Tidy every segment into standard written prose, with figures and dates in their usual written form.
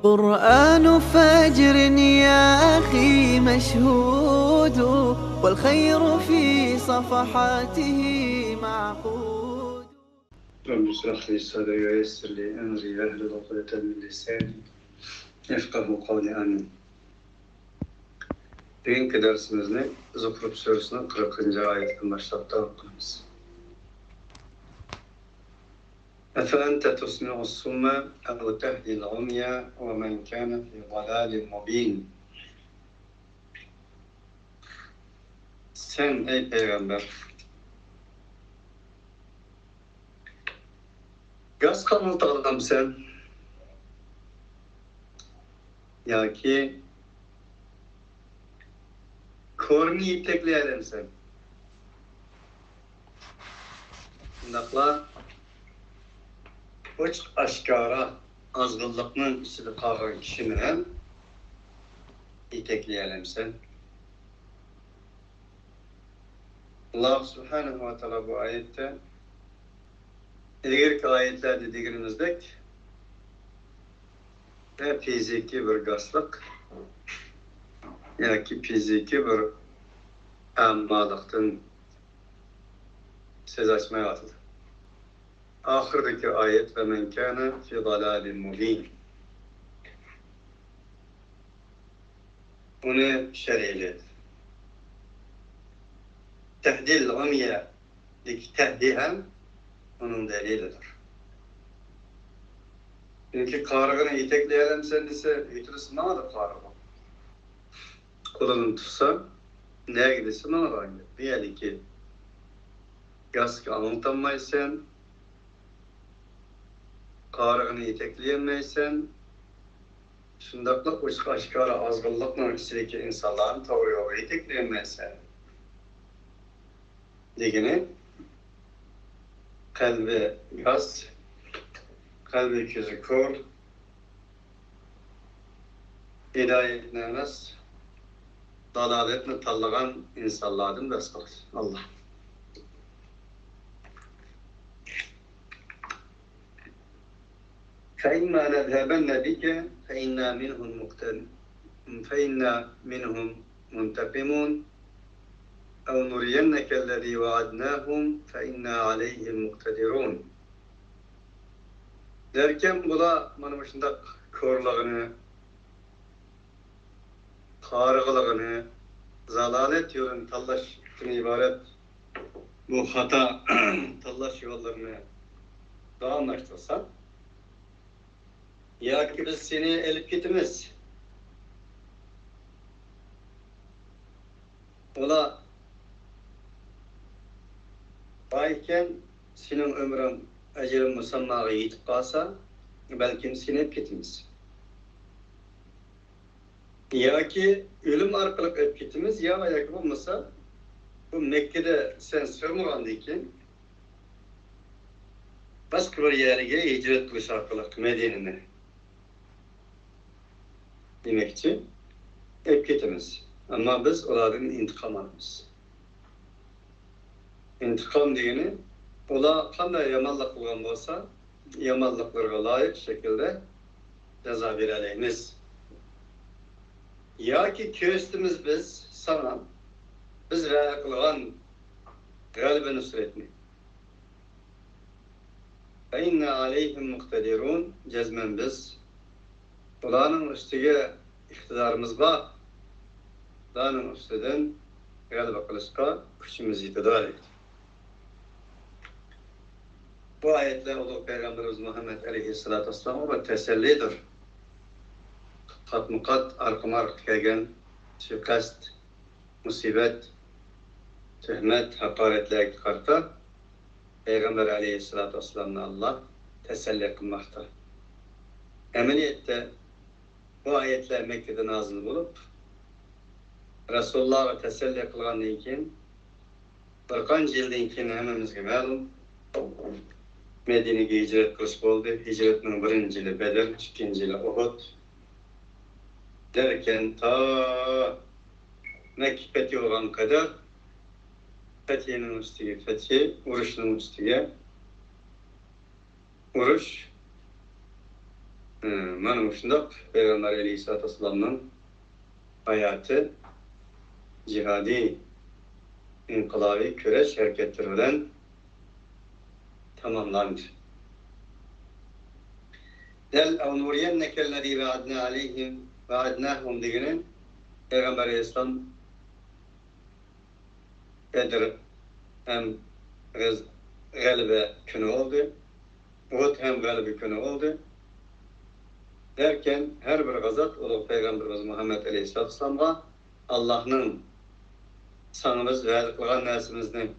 قرآن فجر يا أخي مشهود، والخير في صفحاته معقود. رب اشرح لي صدري ويسر لي أمري واحلل عقدة من lisani yefkahu kavli amin. Bugünkü dersimizni Zuhruf Suresi'nin 40. ayetten başlayıp okuyacağız. أفأنت تسمع الصم أو تهدي العمي ومن كان في ضلال مبين. Sen ey peygamber, gaz kanaltı adam sen, ya ki korni itekleyelim sen. Bundakla uç aşkara azgınlıkның içinde kalgan kişinin itekleyelim sen. Allah Subhanahu ve Teala bu ayette ilgili ayetler dediğimizdek ve fiziki bir gaslık ya ki fiziki bir ammalıktan söz açmaya atıldı. Ahirdeki ayet ve men kâne fi dalâlin mubîn. Bunu şer'eyledi. Tehdil umye dik tehdihem onun delilidir. Çünkü kargını itekleyelim sen ise ütürüsü ne adı kargı? Kulunu tutsa neye gidesin ona da gider. Diyelim ki gaskı anlatammaysan, kargını itekleyemeysen, şundakla uç aşkara azgınlıkla içindeki insanların doğru yolu itekleyemeysen, digini kalbi gaz, kalbi gözü kör, hidayetine emez, dalaletini tallagan insanlardan ders kalır. Allah. فَإِمَّا نَذْهَبَنَّ بِكَ فَإِنَّا مِنْهُمْ مُنْتَقِمُونَ اَوْ نُرِيَنَّكَ الَّذ۪ي وَعَدْنَاهُمْ فَإِنَّا عَلَيْهِمْ مُقْتَدِرُونَ. Derken bu da bana başında körlüğünü, karıqlığını, zalalet yolunu talaştığını ibaret bu hata talaş yollarını daha anlaştırsa, ya ki biz seni elip gitimiz, ola bayken senin ömrün ecelin musammağa yetip kalsa, belki seni elip gitimiz. Ya ki ölüm arkalık elip gitimiz, ya ki olmasa, bu Mekke'de sen sürmüğandayken, başka bir yerine hicret kılış arkalık Medine'ne. Demek için hep gitimiz. Ama biz onların intikam alırız. İntikam diyeni, ola kanday yamanlık kılgan olsa, yamanlıklarına layık şekilde ceza vereleyimiz. Ya ki köstümüz biz sana, biz veya kılgan galibe nusretini. فَاِنَّا عَلَيْهِمْ مُقْتَدِرُونَ cezmen biz, Ulanın üstüge iktidarımız var. Ulanın üstüden galiba kılışka güçümüz iktidar etti. Bu ayetler ulu Peygamberimiz Muhammed Aleyhisselatü Vesselam'a tesellidir. Kat arkamark gelgen şikast, musibet, tühmet, hakaretler karta Peygamber Aleyhisselatü Vesselam'la Allah teselli kılmakta. Emeliyette bu ayetler Mekke'de nazil bulup Resulullah'a teselli kılgandan keyin bir qancha yildan keyin hammamizga ma'lum Medine'ga hicret qilish bo'ldi. Hicretning birinchi yili Badr, ikkinchi yili Uhud. Derken ta Mekke fethi olgan kadar fethinin üstüge fethi, urushning üstüge urush Mana şundaq Peygamber Aleyhisselatü Vesselam'ın hayatı cihadi inqilabi köreş hareketleri bilen tamamlandı. Del nuriyennekellezî ve'adnâ aleyhim ve'adnâhum deginin Peygamber Aleyhisselam Bedir hem galibe günü oldu. Uhud hem galibe günü oldu. Derken her bir gazat olup Peygamberimiz Muhammed Aleyhisselatü Vesselam'a Allah'ın sanımız ve kılgan nersimizni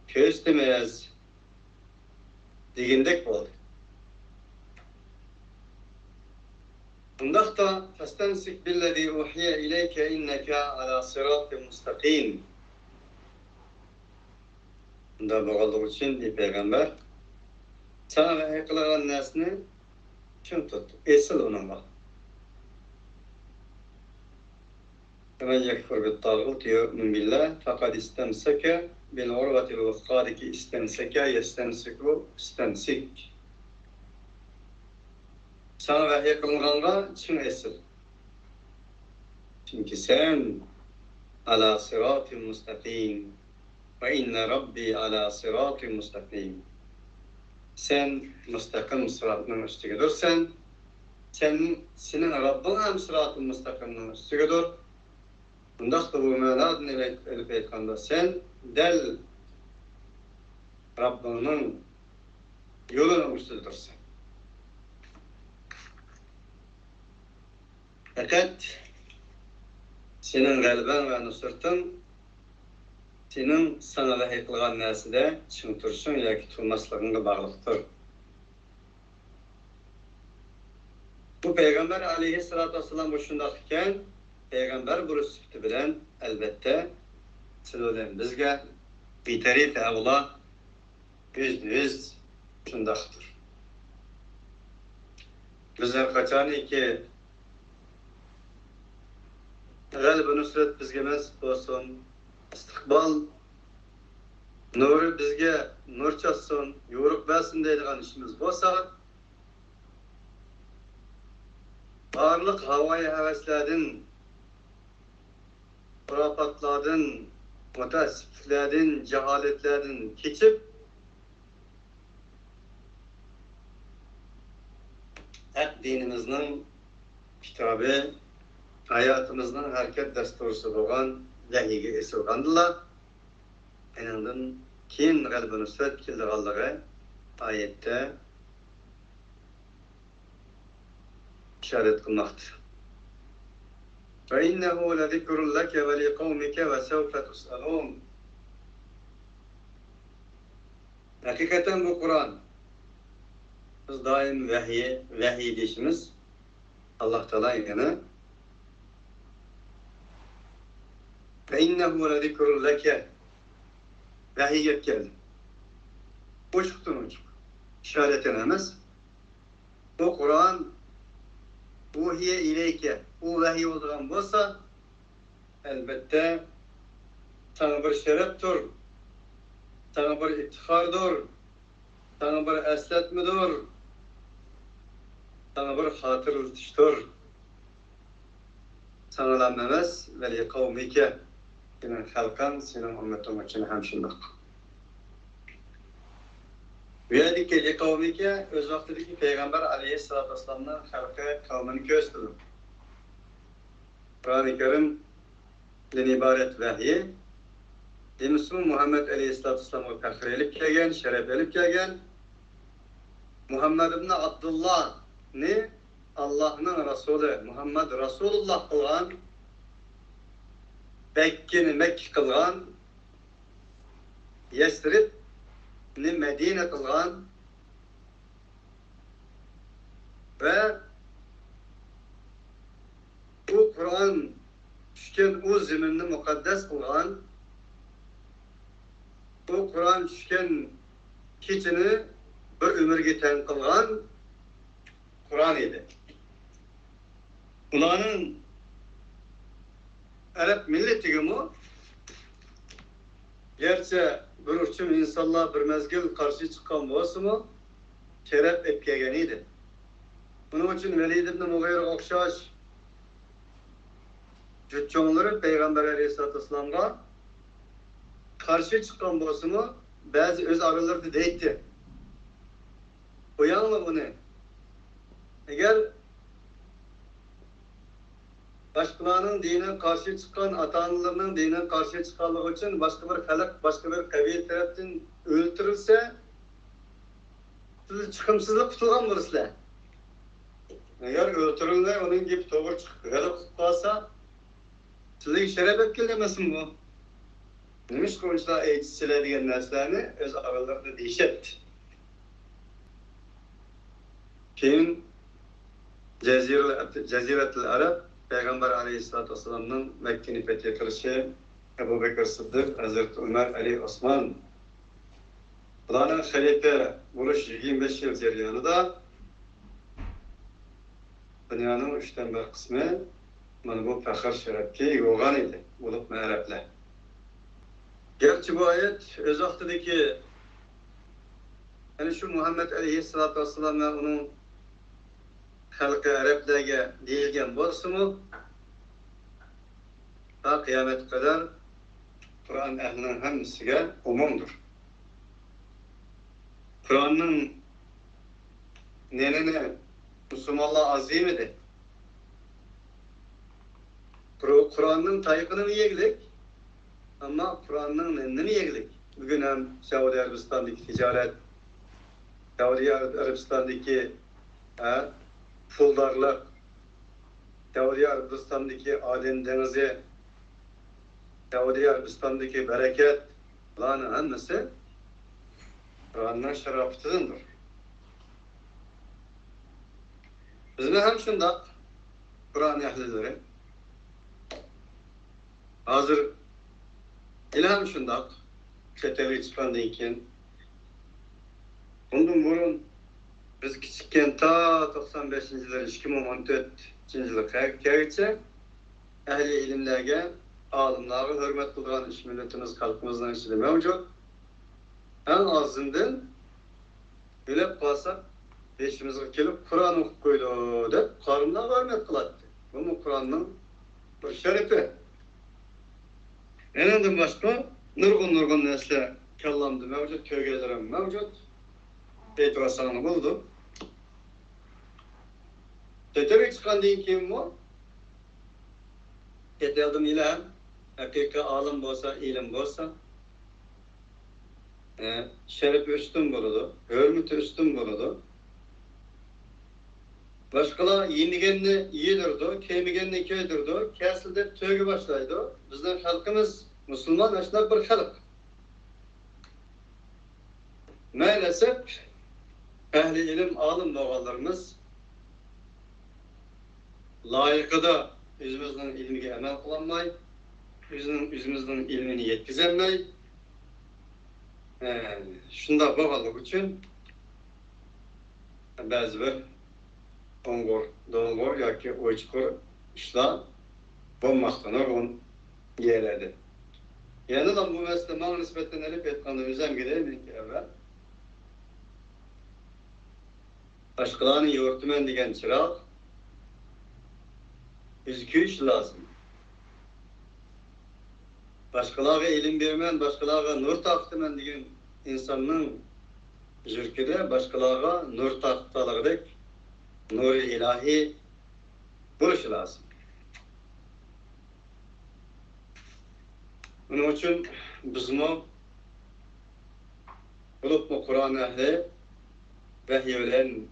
köstemeyiz degindek oldu. Bundaq da fastensik billezî uhiye ileyke inneke ala sırat-ı mustakim. Bunda bağlı için bir peygamber sana ve kılgan nersini çın tut. Esil onunla. Hemen yekfur bit tağut yu'min billah fakat istemseke bil urvatil vukkâdi ki istemseke yestemsiku istemsik. Sana vahiy kılınğanğa çın esil. Çünkü sen ala sırat-ı mustakim ve inne rabbi ala sırat-ı mustakim. Sen mustakim sıratının üstügedir. Senin Rabbin hem sırat-ı mustakiminin üstügedir. Bundaq da bu manadını elip aytkanda sen del Rabbinin yolunun üstüdürsen. Fakat senin galben ve nusratın senin sana vahiy kılgan näside çyn tursun yoki turmaslygyňa baglyktır. Bu Peygamber Aleyhisselatü Vesselam şundaq iken Peygamber bu sübti bilen elbette sizden bizge bir tarifi Allah %100 şundaqdır. Bizler kaçan ki galib nusrat bizge nasip olsun, istiqbal nuru bizge nur çatsın, yoruq versin deydigan işimiz bolsa, barlyk havayı heveslerden, hurafatlardan, mutasiflerden, cehaletlerden keçip hep dinimizin kitabı, hayatımızın hareket desturusu bolan vahiyge esilgandylar. Enandan keyin galibini nusrat keldiganlygy ayette işaret kılmaktadır. فَإِنَّهُ لَذِكْرٌ لَكَ وَلِقَوْمِكَ وَسَوْفَ تُسْأَلُونَ. Hakikaten bu Kur'an, biz daim vahiy deyişimiz Allah Teala yana فَإِنَّهُ لَذِكْرٌ لَكَ vahiy geldi. Uçuktan uçuk. İşaretlenemez. Bu Kur'an uhiye ileyke, o vahiy olduğun bolsa elbette sana bir şereftir, sana bir ittihardır, sana bir esletmedir, sana bir hatırlatıştır. Sana lanmemez ve li kavmike, senin halkan, senin ümmetin için hem şundak. Üyedik li kavmike, öz vaktideki Peygamber Aleyhisselatü Vesselam'ın halkı kavmini gösterdi. Kur'an-ı Kerim'den ibaret vahiy, Müslüman Muhammed Aleyhisselatü Vesselam'a fakhrelik kelgen, şereflik kelgen, Muhammed ibn Abdullah ne Allah'ın Resulü Muhammed Resulullah kılgan, Bekke'ni Mekke kılgan, Yesrib ni Medine kılgan ve bu Kur'an düşken o zeminni mukaddes kılgan, bu Kur'an düşken keçini bir ömürge ten kılgan Kur'an idi. Ulanın Arap milleti mu? Gerçi bir uçum insanlar bir mezgil karşı çıkan bolsa mı? Şeref epkegen idi. Bunun için Velid ibn Mughira okşaş cütçoğulları Peygamber Aleyhisselatü Vesselam'a karşı çıkan bolsunmu bazı öz aralarında deydi. Uyanma bunu. Eğer başkalarının dinine karşı çıkan, ata-analarının dinine karşı çıkanlığı için başka bir halk, başka bir kabile tarafından öldürülse siz çıkımsızlık tutulgan bulursunuz. Eğer öldürülmey onun gibi doğru çıkıp kalsa sizin şeref etkilemesin bu. Neymiş konuşlar eğitisiyle diyen neslerini öz aralarında değişetti. Keyin Ceziretul Arab Peygamber Aleyhisselatü Vesselam'ın Mekke'ni fethettirişi Ebu Bekir Sıddık, Hazreti Ömer, Ali, Osman bularning halife buluş 25 yıl jarayonida dunyoning 3'ten 1 qismi mana bu faxr sharafga ega bo'lgan edi, bo'lib Arablar. Gerçi bu ayet öz vaqtidagi yani şu Muhammed Aleyhisselatü Vesselam ve onun halkı Araplarga deyilgan bo'lsa-mu, ta qiyomat kadar Kur'an ehlining hammasiga umumdur. Kur'an'ın nenene Müslümanlar azim idi. Kur'an'ın tayıkının yegilik ama Kur'an'ın neneni yegilik. Bugün hem Saudi Arabistan'daki ticaret, Saudi Arabistan'daki puldarlık, Saudi Arabistan'daki Aden Denizi, Saudi Arabistan'daki bereket, bunların hepsi Kur'an'ın şerafetidir. Bizde hem şundak Kur'an ehlileri hazır ilham şundak çeteli çıkandan keyin bundan burun biz kiçikken ta 95-yillar 2014-yilga kelguncha ehli ilimlarga olimlarga hurmat qilgan ish millatimiz xalqimizning ichida mavjud. En azından bilip kalsak peşimizge kelip Kur'an okup koydu deb qarınlar hurmat qiladi. Bu Kur'an'ın bir şerefi. Enenden başka nurgun nesle kallamdı mevcut, köygelerim mevcut. Etrasanı buldu. Teterik çıkan deyin kim bu? Yeteldim ilan, hakika alim bolsa, ilim bolsa, şerefi üstün buludu, hürmeti üstün buludu. Başkalar yenigenini yedirdi, kemigenini köydirdi, kesildi, tögü başlaydı. Bizden halkımız Müslüman, aşnak bir halk. Maalesef ehli ilim, alim doğalarımız layıkıda özümüzün ilmiga emel kılanmay, özümüzün ilmini yetkizemey, şunda bağlılık için bazı bir Ongur, dolgur yoki o'chqur ishlar bo'lmoqdan o'rin yeyiladi. Yana da bu masala menga nisbatan olib aytganda o'zim bilamanki avval boshqalarni yo'ritaman degan chiroq o'zgartirish lozim. Boshqalarga ilm beraman, boshqalarga nur taqtaman degan insonning yurkida boshqalarga nur taqtaligidek nur-i ilahi buluş lazım. Bunun için bizmi bulup mu Kur'an ehli vahiy bilen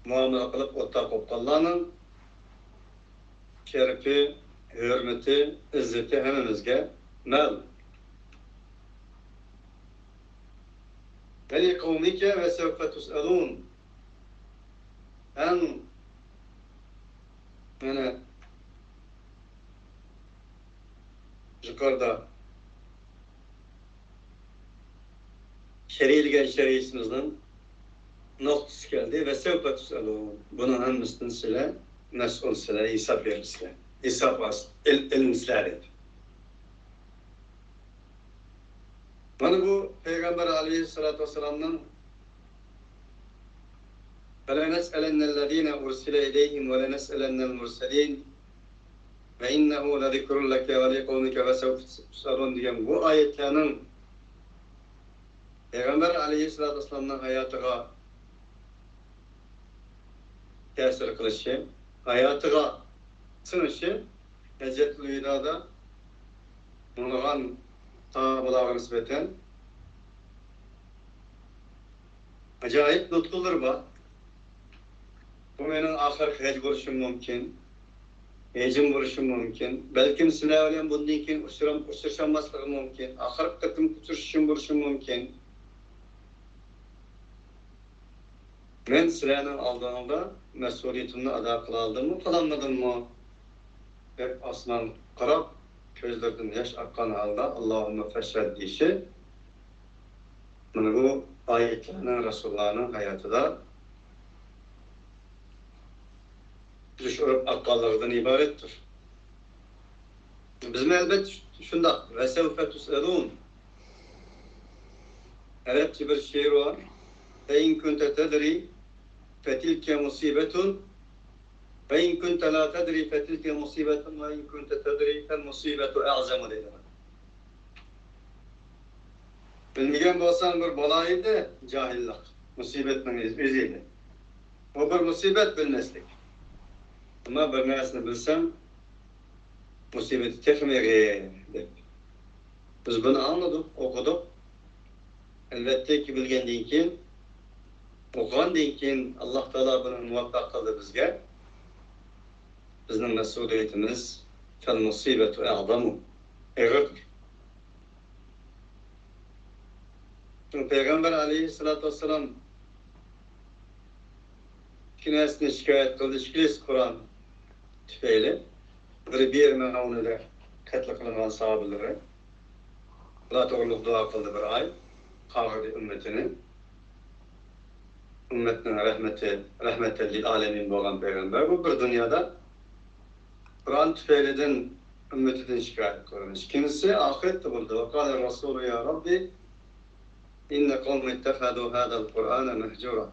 muamele kılıp ortak koptallarının şerefi, hürmeti, izzeti hemimizge ma'lum. وَلِقَوْمِكَ وَسَوْفَ تُسْأَلُونَ En yani yukarıda şeri'ligen şeri'isimizden noktası geldi. وَسَوْفَ تُسْأَلُونَ Bunun hemmisinin size mes'ul size, hesap verir size. Hesap az, elinizler et. Bana bu Peygamber Aleyhisselatü Vesselam'ın فَلَنَسْأَلَنَّ الَّذ۪ينَ اُرْسِلَ اِلَيْهِمْ وَلَنَسْأَلَنَّ الْمُرْسَلِينَ وَاِنَّهُ لَذِكْرٌ لَكَ وَلِقَوْمِكَ وَسَوْفَ تُسْأَلُونَ diyen bu ayetlerinin Peygamber aleyhissalatü vesselam'ın hayatıga tesir kılışı, hayatıga sınışı Hecetül Vida'da onların sahabalara nispeten acayip nutkuldur bu. Bu menin ahir hec buluşum mümkün, hecim buluşum mümkün. Belki sizler bilen bundan keyin uçurşanmaslığım mümkün. Ahir kıtım uçurşum buluşum mümkün. Men sizlerning aldığında mesuliyetimni ada kılaldım mı, kılanmadım mı? Hep asman qarab, gözlerden yaş akkan halda Allahümme feşhed deyişi. Bu ayetlerinin, Resulullah'ın hayatıda düşürüp akkallardan ibarettir. Bizim elbet şundak. Ve sevfe tus'elûn. Arapça bir şiir var. Fe in kunte tedri fetilke musibetun ve in kunte la tedri fetilke musibetun ve in kunte tedri fel musibetu e'zamu dedi. Bilmegen bolsan bir balaydı cahillik. Musibetinin özüydü. O bir musibet bilmezlik. Ama bir narsani bilsem musibeti tekmege deb. Biz bunu anladık, okuduk. Elbette ki bilgenden keyin o'qigandan keyin Alloh taolo buni muvaffaq qildi bizga. Bizning mas'uliyatimiz fal musibatu a'zamu. Eg'irdir. Peygamber aleyhissalatu vesselam kinesini şikayet kıldı, işkilis Kur'an tüfeyle. Bir mevnida qatl qilingan sahabeleri. Allah to'g'riliq duo qildi bir ay. Qag'irdi ümmetini. Ümmetinin rahmeti lil alemin bo'lgan Peygamber. Bu bir dünyada Kur'an tüfeyleden ümmetinden şikayet kılmış. İkincisi ahirette buldu. Ve kâle Resulü ya Rabbi İnne kavmi ittehadu hadal Kur'ane mehcura.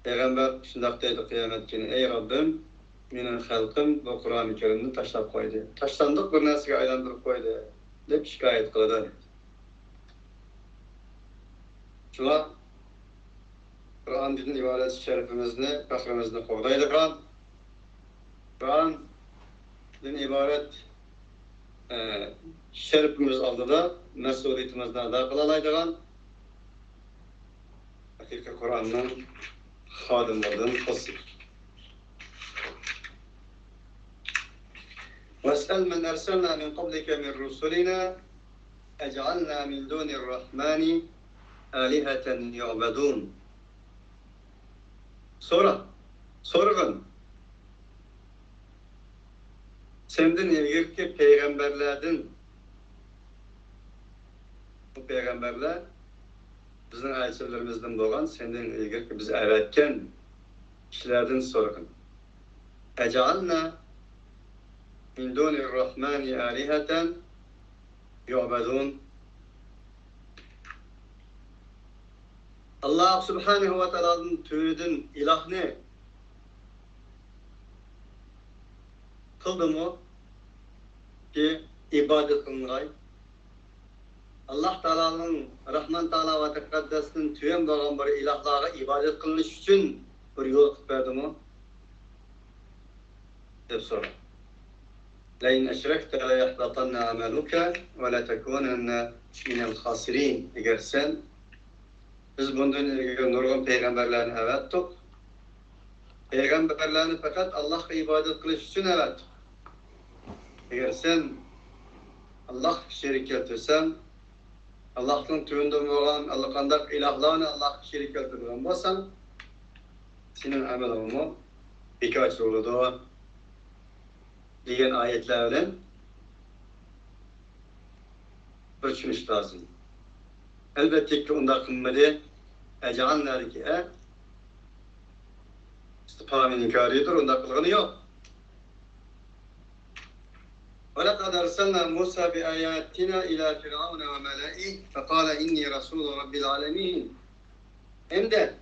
Peygamber şundak deydi kıyamet günü. Ey Rabbim, minin halkım bu Kur'an-ı Kerim'ini taşlap koydu. Taşlandık bir nesine aylandırıp koydu. Deyip şikayet kıldı. Şuna Kur'an bizim ibadet-i şerifimizni, fakrimizni kovdaydı Kur'an. Kur'an din ibaret şerifimiz aldıda mesuliyetimizden ada kılalaydıgan hakiki Kur'an'ın hadimlerden kılsın. وَاسْأَلْ مَنْ أَرْسَلْنَا مِنْ قَبْلِكَ مِنْ رُسُلِنَا اَجْعَلْنَا مِنْ دُونِ الرَّحْمَانِ آلِهَةً يُعْبَدُونَ. Sorgun. Senden ilgili peygamberlerden bu peygamberler bizim elçilerimizden olan senden ilgili bizi öğretken kişilerden sorgun. Ec'alna min dunirrahmani aliheten yu'badun. Allah subhanehu ve teala'nın tüyüdün ilah ne? Kıldı mı? Ki ibadet kılınay. Allah Teala'nın Rahman Teala ve Tekkaddes'nin tüyen bağın bir ilahlara ibadet kılınış için bir yol verdi mi? Hep sonra. لَاِنْ اَشْرَكْتَ لَيَحْبَطَنَّ عَمَلُكَ وَلَتَكُونَنَّ مِنَ الْخَاسِرِينَ. Eğer sen biz bundan ilgili nurgun peygamberlerini evettik. Peygamberlerini fakat Allah'a ibadet kılış için evettik. Eğer sen Allah şerik ettirsen, Allah'ın tüyünden olan Allah'ın ilahlarını Allah şerik ettirdiğin olsan, senin amelini birkaç yolu diyen ayetlerle bir düşünüş lazım. Elbette ki onda kımmeti ec'alnâ ki istifhamin inkâridir, onda kılgını yok. وَلَقَدْ أَرْسَلْنَا مُوسَى بِآيَاتِنَا إِلَى فِرْعَوْنَ وَمَلَئِهِ فَقَالَ إِنِّي رَسُولُ رَبِّ الْعَالَمِينَ. Hem de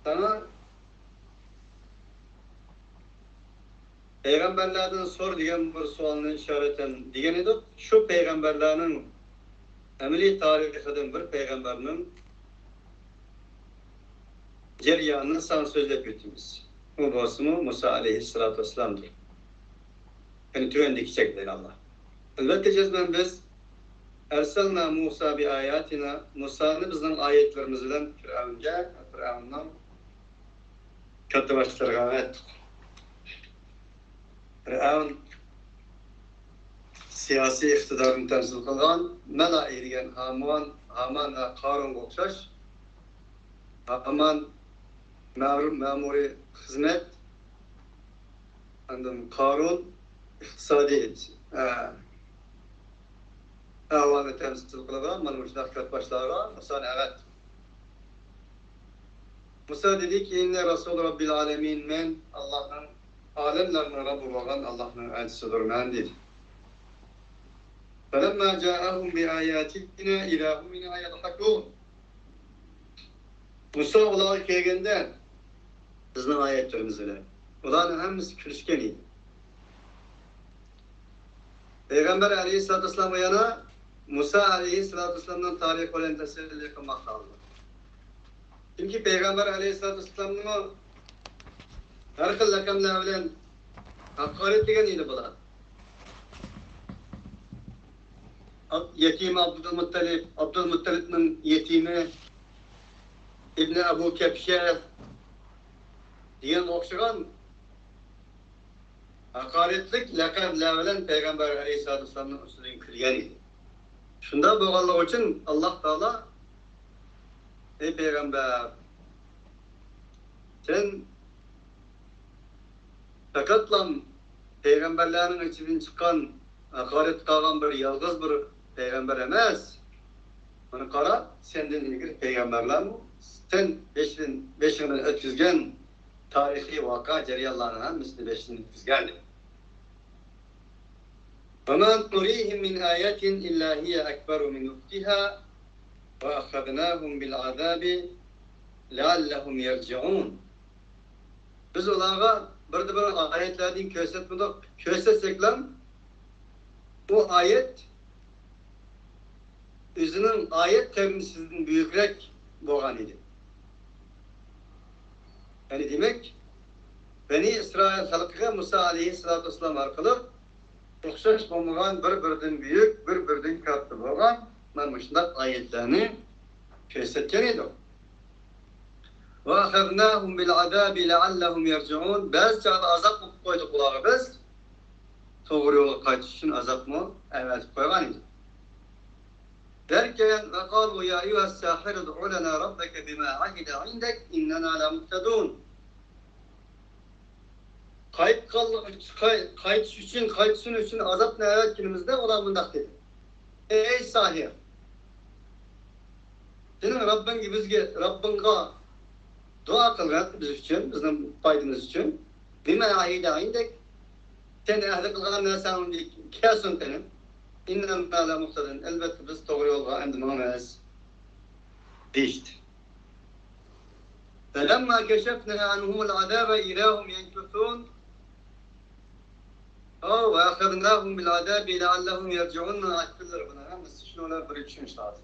Sana peygamberlerden sor degan bir sualni işareten degan edik. Şu peygamberlerin emeli tarihinden bir peygamberinin ceryanını sana sözlep ötümüz. Bu basımı Musa aleyhissalatu vesselam'dır. Yani tüyendeki çekler Allah. Elbette cezmen biz Erselna Musa bi ayatina, Musa'nı bizden ayetlerimizden Firavun'dan kötü başlarına ettik. Firavun siyasi iktidarını temsil kılgan, Mela'i degan Haman ve Karun'a okşaş, Haman memuri hizmet, Karun iktisadi ahvalni temsil kılgan, mana bu kötü başlarına Musa'nı evet. Musa dedi ki, inne Resul Rabbil Alemin, men Allah'ın alemlerine Rabbi olan Allah'ın elçisidir men dedi. فَلَمَّا جَاءَهُمْ بِآيَاتِنَا اِذَا هُمْ مِنْهَا يَضْحَكُونَ Musa olarak gelgende bizden ayetlerimizle. Onların hepsi külüşken idi. Peygamber aleyhissalatü vesselam'a yana Musa aleyhissalatü vesselam'dan tarih olan teselli kılmak kaldı. Çünkü Peygamber aleyhissalatü vesselam'ın her kıl lakamla bilen hakaret degen idi bular. Yetim Abdülmuttalib'in yetimi İbni Ebu Kepşe diyen okşagan hakaretlik lakabla bilen Peygamber aleyhissalatü vesselam'ın üstüne kılgan idi. Şunda boğanlık için Allah Teala ey Peygamber sen fakatla peygamberlerin içinden çıkan hakaret kılgan bir yalgız bir peygamber emez. Onu kara senden ilgili peygamberler mi? Sen beşinden ötküzgen tarihi vaka ceriyallarına misli beşinden ötküzgen. وَمَا نُرِيهِمْ مِنْ آيَةٍ إِلَّا هِيَ أَكْبَرُ مِنْ أُخْتِهَا وَأَخَذْنَاهُمْ بِالْعَذَابِ لَعَلَّهُمْ يَرْجِعُونَ Biz onlara bir ayetlerden kösetmedik. Kösetsekler bu ayet özünün ayet temsilcinin büyükrek boğan idi. Yani demek Beni İsrail halkıga Musa aleyhissalatu vesselam arkalı okşaş olmayan bir büyük, bir katlı boğan manmışlar ayetlerini kösetken idi. وَأَخَذْنَاهُمْ بِالْعَذَابِ لَعَلَّهُمْ يَرْجِعُونَ Bazı çağda azap mı koyduk onlara biz? Doğru yola kaçış için azap mı? Evet koygan idi. Derken وَقَالُوا يَا اَيُّهَا السَّاحِرُ ادْعُ لَنَا رَبَّكَ بِمَا عَهِدَ عِنْدَكَ اِنَّنَا لَمُهْتَدُونَ Kayıtsın için azap ne evet günümüzde olan bundak dedi. Ey sahir! Senin Rabbin gibi bizge, Rabbin'a dua kılgan biz için, bizim faydamız için. Bime ahide indek, sen ehli kılgan nesanın kesin senin. İnnem la muhtadın. Elbette biz doğru yolga endimamez. Değişti. فَلَمَّا كَشَفْنَا عَنْهُمُ الْعَذَابَ اِذَا هُمْ يَنْكُثُونَ وَأَخَذْنَاهُمْ بِالْعَذَابِ لَعَلَّهُمْ يَرْجِعُونَ Ayetler buna. Hemisi şunu bir düşünmüş lazım.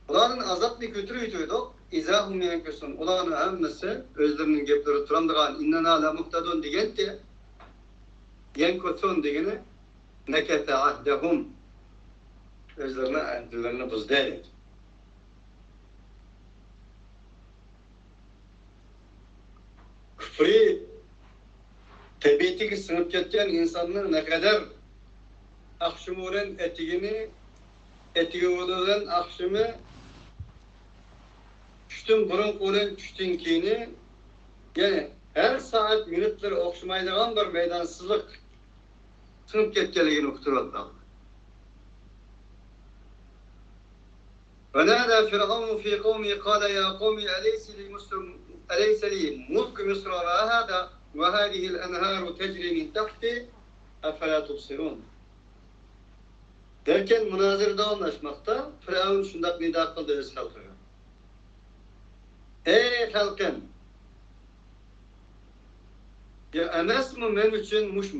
Onların azaplı götürüydük. İzahum yankısun. Onların hemisi özlerinin gepleri turandıran innena la muhtadun degenti yankısun degeni nekete ahdehum özlerine ahdilerini buzdaydı. Küfrü tabiatı sınıp ketken insanların ne kadar akşamların etiği olduğundan akşamı düştün burun kolun düştün kini yani her saat minutları okşamaydıgan bir meydansızlık sınıp ketkenliğini okuturuldu. وَنَادَى فِرْعَوْنُ فِي قَوْمِهِ قَالَ يَا قَوْمِ أَلَيْسَ لِي مُلْكُ مِصْرَ وَهَذِهِ الْأَنْهَارُ تَجْرِي مِنْ تَحْتِي أَفَلَا تُبْصِرُونَ Derken münazır anlaşmakta Firavun şundak nida kıldı öz halkına. Ey halkım! Ya emasmi men uchun mush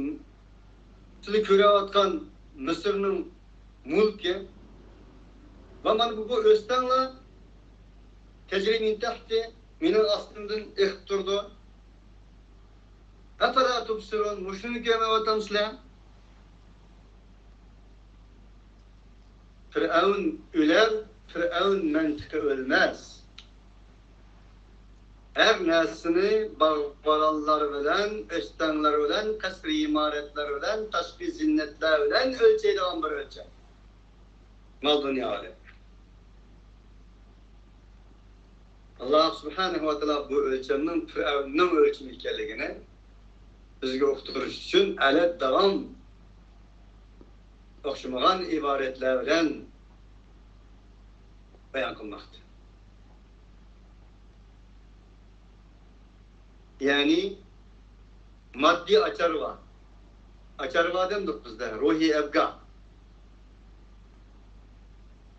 sizlar ko'rayotgan Misrning mulki va mana bu o'stanglar tecrübe min tahti mening ostimdan eqib turdi. Afala tubsirun mushuni ko'rmayapsizlar? Firavun öler, Firavun mantıkı ölmez. Her nesini bağvaranlar bilen, östenler bilen, kasri imaretler bilen, taşkı zinnetler bilen ölçeği devam bir ölçek. Mal dünyada. Allah subhanahu wa ta'ala bu ölçeğinin Firavun'un ölçümü ikenligini bizge uqtirish uchun alat davom o'xshamagan iboratlar bilan bayon qilmoqda. Ya'ni moddiy acharva. Acharva dedik bizda, ruhiy abga.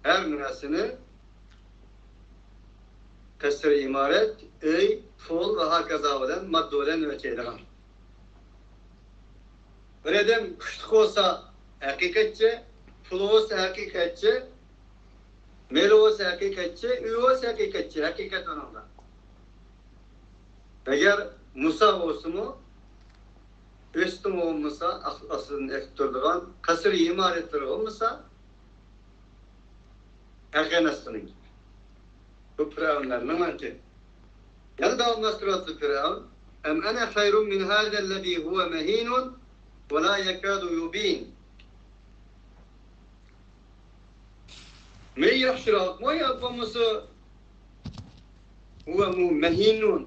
Her narsani kasr imaret, öy, fol ve hakaza bilan modda bilan ölçeydigan. Bir adam kuchli olsa hakikatchi, pul olsa hakikatchi, mel olsa hakikatchi, uy olsa hakikatchi, hakikat onunda. Eğer Musa olsa mı, östüm olmasa, aslında ekturduğun kasır imaretleri olmasa, hakikanasının. Bu Firavunların mantığı. Yani devamlaştırıldı Firavun. Em ana hayrun min hâzellezî huve mehînun ولا يكاد يبين ما يحشر ما يقومس هو مهين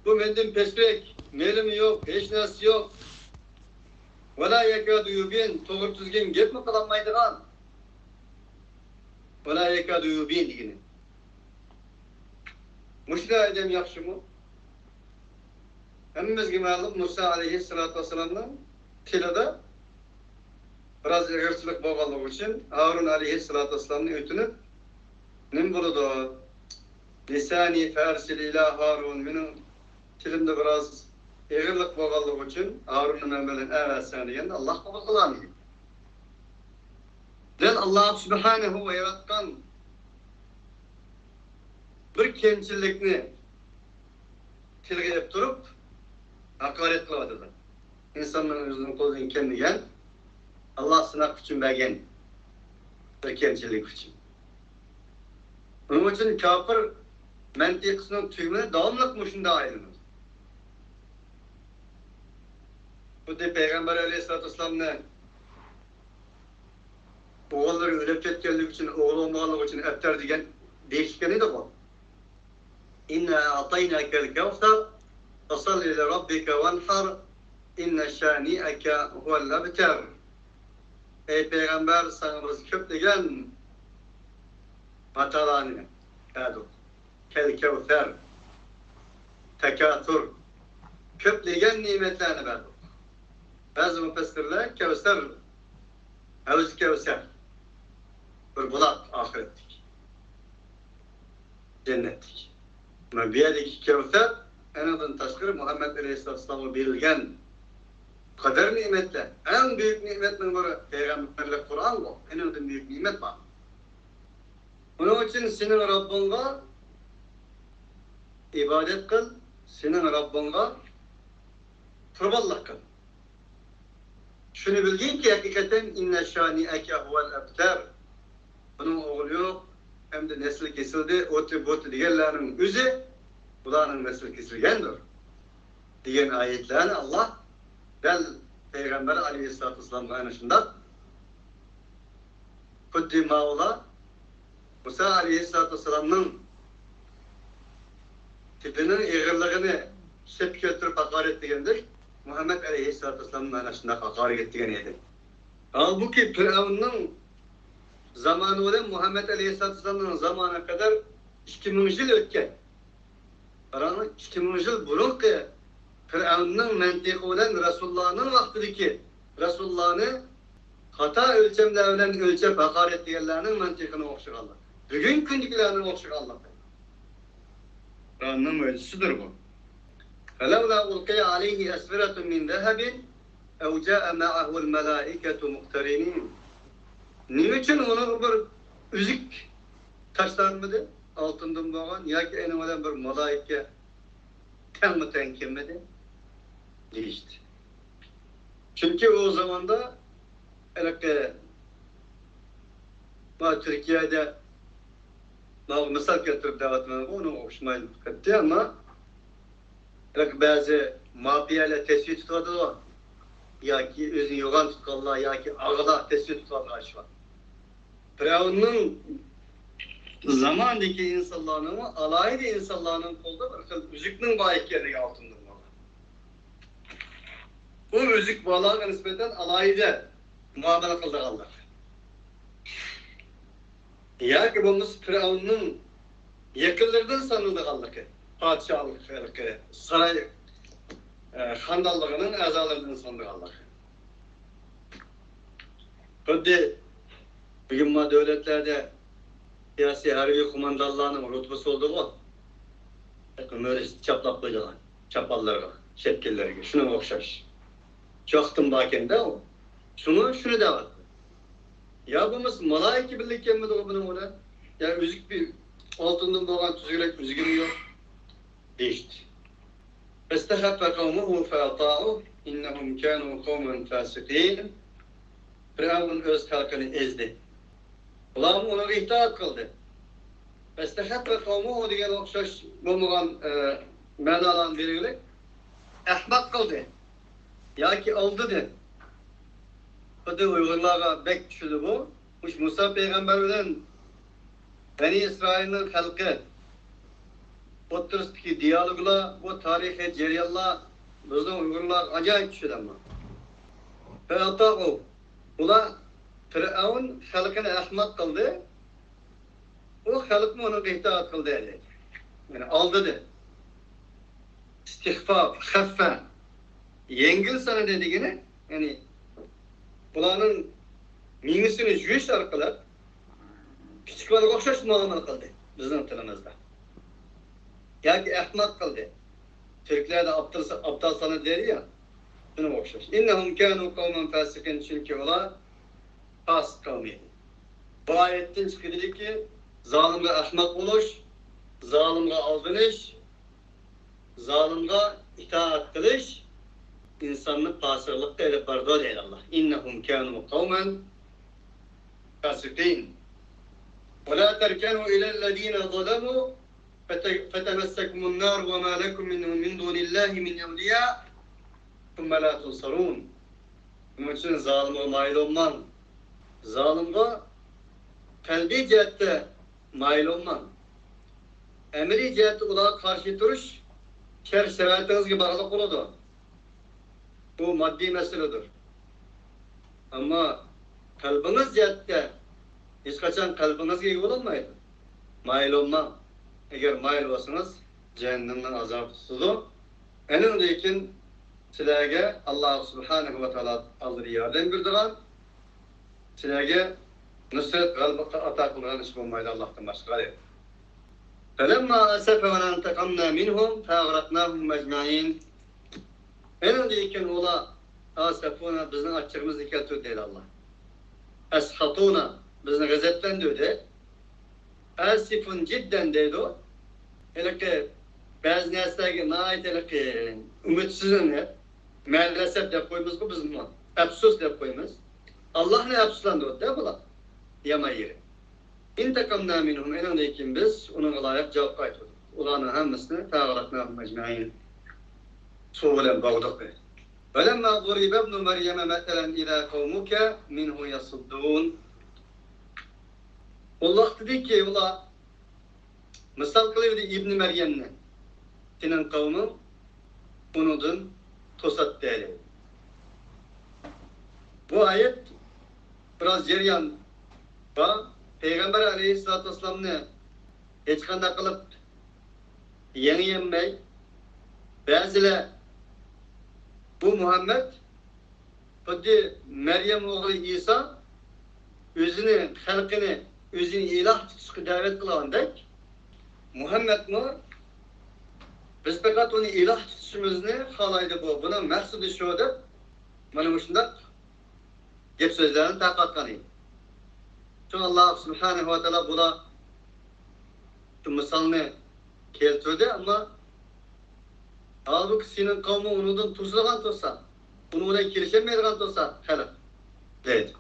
bu menden pesrek melim yok hiç nas yok ولا يكاد يبين doğru düzgün gep mi kılamaydıgan ولا يكاد يبين digini müşra edem yaxşı mı? Hemmizge ma'lum Musa aleyhissalatu vesselam'ın tilida biraz egirchilik bo'lganligi uchun Harun aleyhissalatu vesselam'ni o'tinib nim bo'ladi? Lisani farsil ila Harun mening tilimda biraz egirlik bo'lganligi uchun Harunni men bilan avvatsan deganda Alloh qabul qiladi. Den Allah subhanahu ve yaratgan bir kemchilikni tilga olib turib hakaret kılmadılar. İnsanların özünün kolunu kendigen, Allah sınav için bergen bir kemçilik için. Onun için kafir mentikisinin tüymeni davamlıkmışında ayrılır. Bu da Peygamber aleyhissalatü vesselam'ın oğulları ölüp ketkenlik için, oğul olmalık için efter degen değişkeni de bu. İnna ataynâkel kevser فصل لربك وانحر إن شانئك هو الأبتر. Ey Peygamber sana biz köpleyen matalarını kâduk, kel kevser, tekâtur, köpleyen nimetlerini verdik. Bazı müfessirler kevser, havuz kevser, bir bulak ahirettik, cennettik. Ama bir yerdeki kevser, Enadın taşkırı Muhammed Aleyhisselam'a verilgen kader nimetle, en büyük nimetin biri Peygamberlik Kur'an bu. En büyük nimet var. Onun için senin Rabbin'e ibadet kıl, senin Rabbin'e kurbanlık kıl. Şunu bilgin ki hakikaten inne şani'eke huvel ebter. Bunun oğlu yok, hem de nesli kesildi, otu botu diğerlerinin üzü, Ulanın nesli kesilgendir. Diyen ayetlerini Allah bel Peygamber aleyhissalatü vesselam'ın anışında Kuddima ola Musa aleyhissalatü vesselam'ın tipinin eğirliğini şep götürüp hakaret diyendir. Muhammed aleyhissalatü vesselam'ın anışında hakaret ettiğini edi. Halbuki Firavun'un zamanı olan Muhammed aleyhissalatü vesselam'ın zamanına kadar 2000 yıl ötken. Karanı 2000 yıl burun ki Firavun'un mentıkı olan Resulullah'ın vaktideki Resulullah'ını hata ölçemlerle ölçep hakaret diyenlerinin mentıkını okşuyorlar. Bugün gündekilerinin okşuyorlar. Firavun'un mevzusudur bu. فَلَوْلَا أُلْقِيَ عَلَيْهِ أَسْوِرَةٌ مِنْ ذَهَبٍ اَوْ جَاءَ مَعَهُ الْمَلَائِكَةُ مُقْتَرِنِينَ. Niçin onu bir üzük taşlanmadı? Altından boğan, ya ki en olan bir malaike ten kelmedi? Değişti. Çünkü o zamanda Türkiye'de misal getirip davetmeni onu okuşmayı etti ama bazı mafiyayla tesbih tutardılar. Ya ki özünü yoğan tutkarlar, ya ki ağla tesbih tutarlar şu an. Firavun'un zamandaki insanların ama alaylı insanların kolda bir müziknin bayikleri altında var. Bu müzik bağlarına nispeten alaylı muamele kıldılar. Ya ki bu Firavun'un yakınlarından sanıldı kaldı ki. Padişahlık, saray handallığının azalarından sanıldı kaldı. Hadi bugün devletlerde siyasi harbi kumandanlarının rütbesi oldu o. Böyle çaplak kocalar, çapallar var, şetkiller gibi. Şuna okşaş. Çaktım bakende o. Şunu da var. Ya bu malaike birlik gelmedi o bunun ona. Ya müzik bir altından doğan tüzgürek müziğim yok. Değişti. فَاسْتَخَفَّ قَوْمُهُ فَاَطَاعُهُ اِنَّهُمْ كَانُوا قَوْمًا فَاسِقِينَ. Firavun öz halkını ezdi. Ulan ona itaat kıldı. فَاسْتَخَفَّ قَوْمُهُ diyen okşaş bulmadan medalan veriyorlar. Ahmak kıldı. Ya ki aldı de. Hadi Uygurlara bek düşürdü bu. Musa peygamberden Beni İsrail'in halkı oturustaki diyalogla, bu tarihi ceryanla bizim Uygurlar acayip düşürdü ama. Fe'ata'u. Ula Firavun halkını ahmak kıldı. O halk mı onu itaat kıldı dedi. Yani aldı de. İstihfaf, haffa. Yengil sana dediğini, yani bunların minisini jüş arkalar küçük balık okşaş muamele kıldı bizim tilimizde. Ya ki ahmak kıldı. Türklerde aptal sana der ya, bunu okşaş. İnnehum kânû kavmen fâsikin, çünkü ola fasık kavmiydi. Bu ayetten çıkıyor ki zalimle ahmak oluş, zalimle aldırış, zalimle itaat kılış, insanlık fasıklıkta ile bardo değil Allah. İnnehum kânû kavmen fâsikin. وَلَا تَرْكَنُوا إِلَى الَّذ۪ينَ ظَلَمُوا فَتَمَسَّكُمُ النَّارُ وَمَا لَكُمْ مِنْ دُونِ اللّٰهِ مِنْ اَوْلِيَاءَ ثُمَّ لَا تُنْصَرُونَ. Bunun için zalime mail olman. Zalimde kalbi cihette mail olman. Emri cihette ulağa karşı duruş, şer sevetiniz gibi aralık oldu. Bu maddi meseledir. Ama kalbiniz cihette hiç kaçan kalbiniz gibi olmaydı. Mail olma. Eğer mail olsanız cehennemden azap tutudu. Enin de için sizlerge Allah subhanahu ve teala alır yardım bildiren, sizlerge nusret kalbi ata kılgan iş olmaydı Allah'tan başka değil. فَلَمَّا أَسَفَوْنَا انْتَقَمْنَا مِنْهُمْ فَاغْرَقْنَاهُمْ مَجْمَعِينَ. Enin de için ola asafuna bizim açığımızı keltür değil Allah. Eshatuna bizni gazetlendirdi. Asifun cidden dedi o. Hele ki bazı neslerge naayet hele ki ümitsizin hep. Maalesef de koyumuz bu bizim o. Efsus de koyumuz. Allah ne efsuslandırdı de bula. Yama yeri. İntekamna minhum enindeyken biz onun layık cevap kaytırdık. Ulanın hamısını tağıraknahum mecmain. Suğulen bağdık be. وَلَمَّا ضُرِبَ ابْنُ مَرْيَمَ مَثَلًا اِذَا قَوْمُكَ مِنْهُ يَصُدُّونَ. Allah dedi ki, ula misal kılıyordu İbn-i Meryem'le. Senin kavmin bunudun tosat değil. Bu ayet biraz ceryan var. Peygamber aleyhissalatü vesselam'ını hiç kanda kılıp yeni yenmey. Bazıları bu Muhammed Hadi Meryem oğlu İsa özünü, halkını, özünü ilah tutuşu davet kılandek Muhammed mi? Biz fakat onu ilah tutuşu tutuşimizni halaydı bu. Buna məqsədi şu deb, mana şundaq gep sözlerini tarqatqan idi. Çünki Allah Subhanahu ve Teala buna şu misalını keltirdi ama halbuki senin kavmin unudan tursagan tursa, ununa kirişemeydigan tursa halak deydi.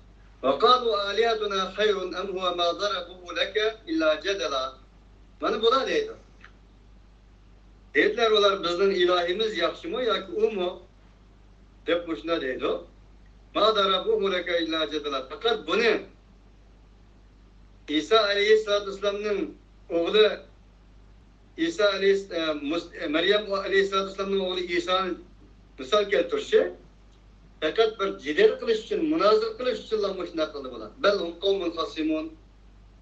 وَقَالُوا آلِيَاتُنَا خَيْرٌ أَمْ هُوَ مَا ضَرَبُهُ لَكَ إِلَّا جَدَلًا. Bana buna deydi. Dediler olar bizden ilahimiz yaxşı mı ya ki o mu? Dep boşuna deydi o. مَا ضَرَبُهُ لَكَ إِلَّا جَدَلًا. Fakat bunu İsa Aleyhisselatü Vesselam'ın oğlu Meryem Aleyhisselatü Vesselam'ın oğlu İsa'nın misal keltirişi fakat bir cidel kılış için, münazır kılış için lan boşuna kıldı bular. Belhum kavmun hasimun.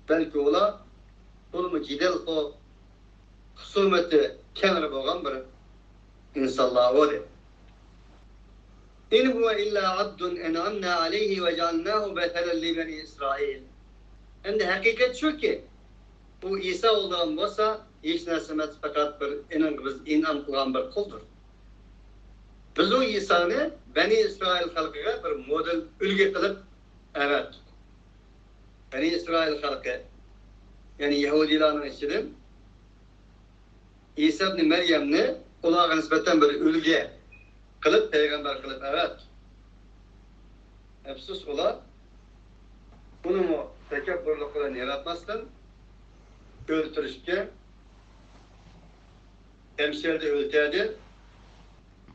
Belki ola bunu cidel o husumeti kenara boğan bir insanlar o de. İn huve illa abdun en'amna aleyhi ve cealnahu betelen li beni İsrail. Hem de hakikat şu ki bu İsa olduğun olsa hiç nersemet fakat bir inan kılan bir kuldur. Biz o İsa'nı Beni İsrail halkıga bir model ülge kılıp evet. Beni İsrail halkı yani Yahudilerin içinin İsa ibn Meryem'ni olağa nispeten bir ülge kılıp peygamber kılıp evet. Hepsiz ola bunu mu tekabburluklarını yaratmazdan öldürüşke hemşerde öldürdü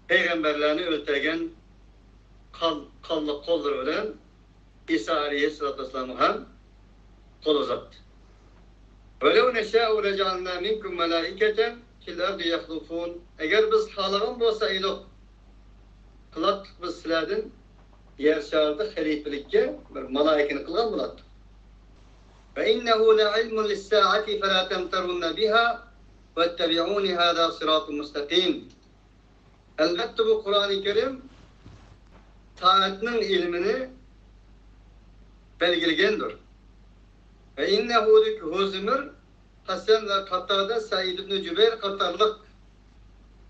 peygamberlerini öldürgen kallı kolları olan İsa Aleyhisselatü Vesselam'ı hem kol uzattı. وَلَوْ نَشَاءُ رَجَعَلْنَا مِنْكُمْ مَلَائِكَةً فِي الْأَرْضِ يَخْلُفُونَ. Eğer biz halağın olsa idik, kılattık biz sizlerden yer şardı halifelikке bir malaikini kılgan bulattık. فَإِنَّهُ لَعِلْمٌ لِلسَّاعَةِ فَلَا تَمْتَرُنَّ بِهَا وَاتَّبِعُونِ هَذَا صِرَاطٌ مُسْتَقِيمٌ. Elbette bu Kur'an-ı Kerim taatının ilmini belgelegendir. Ve innehu dikhu zimir Hasan ve Katada Said ibn Cübeyr Katarlık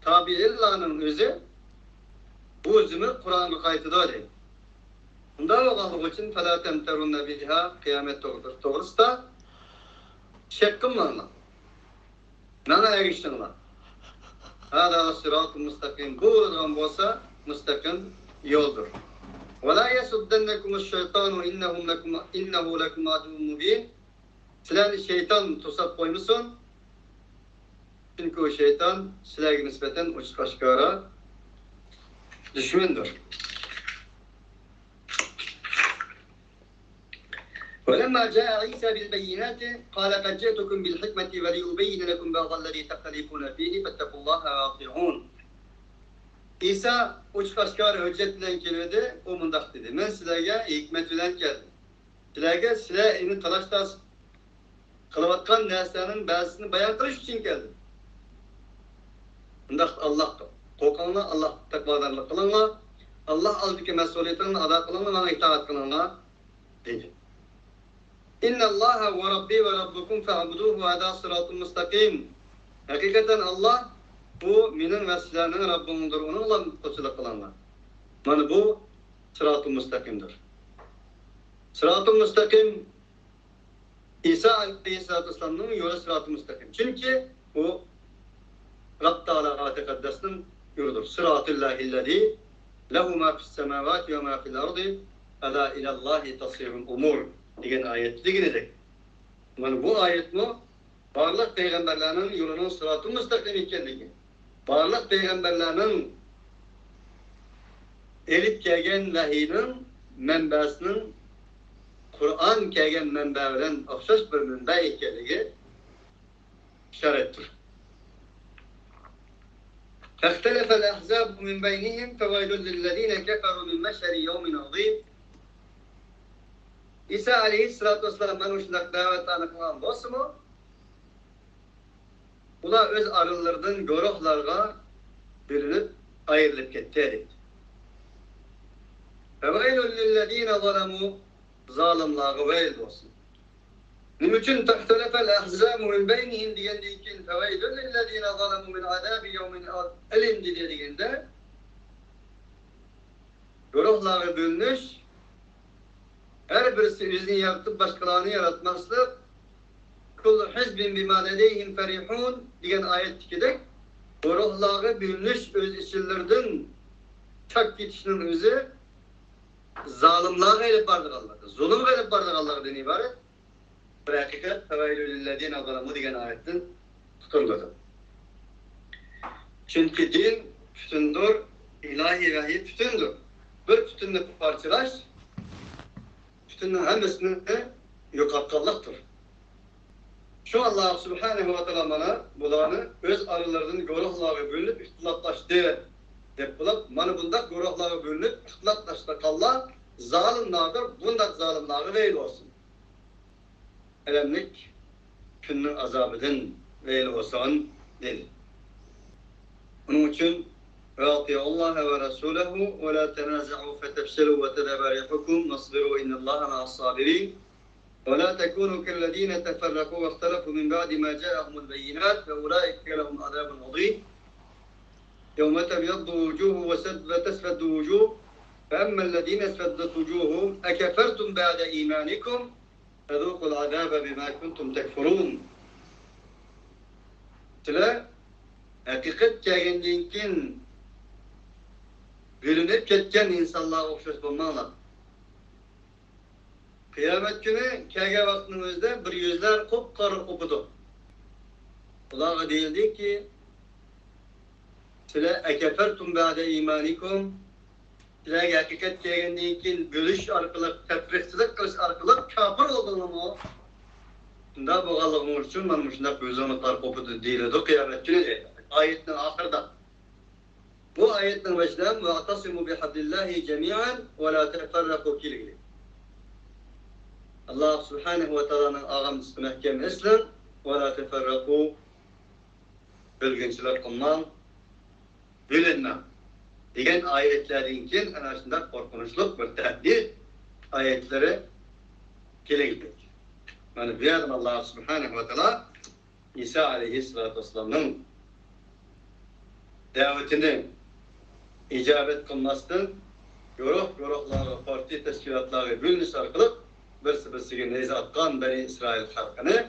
tabi'illanın özü bu zimir Kur'an'ı kayıtıda değil. Bundan oğanlık için فَلَا تَمْتَرُنَّ بِهَا kıyamet doğrudur. Doğrusu da şekkım var. Nana eriştin var. Hâdâ sırat-ı müstakim. Bu uğradan olsa müstakim yoldur. وَلَا يَسُدَّنَّكُمُ الشَّيْطَانُ اِنَّهُ لَكُمْ عَدُوٌ مُب۪ينٌ. Sizlerle şeytan tutsap koymuşsun. Çünkü o şeytan sizlerle nispeten uç kaşkara düşmündür. وَلَمَّا جَاءَ عِيسَى بِالْبَيِّنَاتِ قَالَ قَدْ جِئْتُكُمْ بِالْحِكْمَةِ وَلِيُبَيِّنَ لَكُمْ بَعْضَ الَّذ۪ي تَخْتَلِفُونَ ف۪يهِ فَاتَّقُوا اللّٰهَ وَاطِعُونَ. İsa uç kaşkara hüccet bilen geldi, o mundak dedi. Ben sizlerge hikmet bilen geldim. Sizlerge size talaştas kılıvatkan neslerinin bazısını bayan kılış için geldim. Mundak Allah korkanla, Allah takvadarlık kılınla, Allah aldaki mesuliyetini ada kılınla, bana itaat kılınla dedi. İnna Allaha ve Rabbi ve Rabbukum fe'abuduhu ve hâdâ sıratun müstakim. Hakikaten Allah bu minin ve sizlerinin Rabbimindir. Onunla koçuluk kılanlar. Yani bu sırat-ı müstakimdir. Sırat-ı müstakim İsa Aleyhisselatü Vesselam'ın yolu sırat-ı müstakim. Çünkü bu Rabb Teala Tekaddes'in yoludur. Sırat-ı lehu ma fis semavati ve ma fil ardi ala ilallahi tasirun umur diyen ayet diginecek. Yani bu ayet mi? Varlık peygamberlerinin yolunun sırat-ı müstakim ikenliği. Varlık peygamberlerinin elip kelgen vahiyinin menbasının Kur'an kelgen menbağından okşaş bir menba ikenliği işarettir. فَاخْتَلَفَ الْأَحْزَابُ مِنْ بَيْنِهِمْ فَوَيْلٌ لِلَّذ۪ينَ كَفَرُوا مِنْ مَشْهَرِ يَوْمٍ عَظ۪يمٍ. İsa Aleyhisselatü Vesselam menuşundak davet anıkılan dostu mu? Ula öz arılardan görühlarga bölünüp ayrılıp gitti. فَوَيْلٌ لِلَّذ۪ينَ ظَلَمُوا Zalimlığa veyl olsun. Niçin tahtelefel ahzamu min beynihim diyendiğin feveydün lillezine zalemu min azabi yevmin elim dediğinde gruplara bölünüş, her birisi yüzünü yaratıp başkalarını yaratmazlık, kullu hizbin bima ledeyhim ferihun diyen ayet gidek, gruplara bölünüş öz içillerden çak gitişinin özü zalimliğe gelip bardık Allah'ta, zulüm gelip bardık Allah'tan ibaret. Bir hakikat feveylü lillezine zalemu diyen ayetten tutulmadı. Çünkü din bütündür, ilahi vahiy bütündür. Bir bütünlüğü parçalaş, bütünlüğün hemesini yokatkallıktır. Şu Allah Subhanahu ve Teala bana bulanı öz aralarının gruplara bölünüp ihtilaflaştı deyip bulup, bana bunda gruplara bölünüp ihtilaflaştı kalla, zalimlerdir, bunda zalimleri veil olsun. Elemlik günün azabıdın veil olsun dedi. Onun için وَاطِيعُوا اللّٰهَ وَرَسُولَهُ وَلَا تَنَازَعُوا فَتَفْشَلُوا وَتَذَهَبَ رِيحُكُمْ وَاصْبِرُوا إِنَّ اللّٰهَ مَعَ الصَّابِرِينَ وَلَا تَكُونُوا كَالَّذِينَ تَفَرَّقُوا وَاخْتَلَفُوا مِنْ بَعْدِ مَا جَاءَهُمُ الْبَيِّنَاتُ فَأُولَٰئِكَ لَهُمْ عَذَابٌ عَظِيمٌ يَوْمَ تَبْيَضُّ وُجُوهُ وَتَسْوَدُّ وُجُوهٌ فَأَمَّا الَّذِينَ اسْوَدَّتْ وُجُوهُهُمْ أَكَفَرْتُمْ بَعْدَ إِيمَانِكُمْ فَذُوقُوا الْعَذَابَ بِمَا كُنْتُمْ تَكْفُرُونَ. Sıra hakikat geldiğinden bölünüp ketken insanlara okşaş bulmalar. Kıyamet günü kege vaktimizde bir yüzler kupkarı okudu. Kulağa değildi ki sizler ekefertum ba'de imanikum, sizler hakikat geldiğinden bölüş arkalık, tefriksizlik kılış arkalık kafir olduğunu mu? Bunda bu Allah'ın için ben müşündek gözümüzler okudu değildi kıyamet günü değil. Ayetin ahırda. Bu ayetin vecden وَاَعْتَصِمُوا بِحَبْلِ اللّٰهِ جَمِيعًا وَلَا تَفَرَّقُوا كِلِغِلِ. Allah Subhanahu ve Teala'nın ağamcısı mehkem eslen وَلَا تَفَرَّقُوا bölgünçüler kılmam, bilinmem. Diyen ayetlerinkin en aslında korkunçluk bir tehdit ayetleri kiligildik. Yani bir adım Allah Subhanahu ve Teala İsa Aleyhisselatü Vesselam'ın davetini icabet kılmasından yoruhları, parti teşkilatları bölünüş arkalık birisi neyze atkan Beni İsrail halkını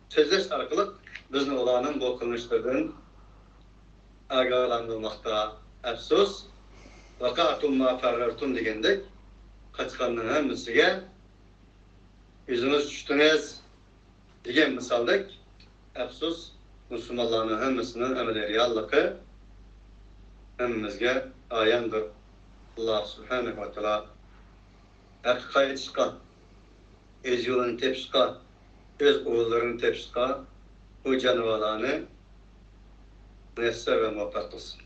sözleş arkalık bizim olanın bu kılmışlardan ağalandırmakta efsus vakatum ma ferrartum degendek kaçkanlığın hemisiga yüzünüz düştünüz degen misaldak efsus Müslümanların hemmisinin emeleri Allah'ı hemmimizge ayandır. Allah Subhanahu ve Teala hakikayet çıkan, öz yolunu tepşika, öz oğullarını tepşika, bu canavarlarını müyesser ve muvaffak kılsın.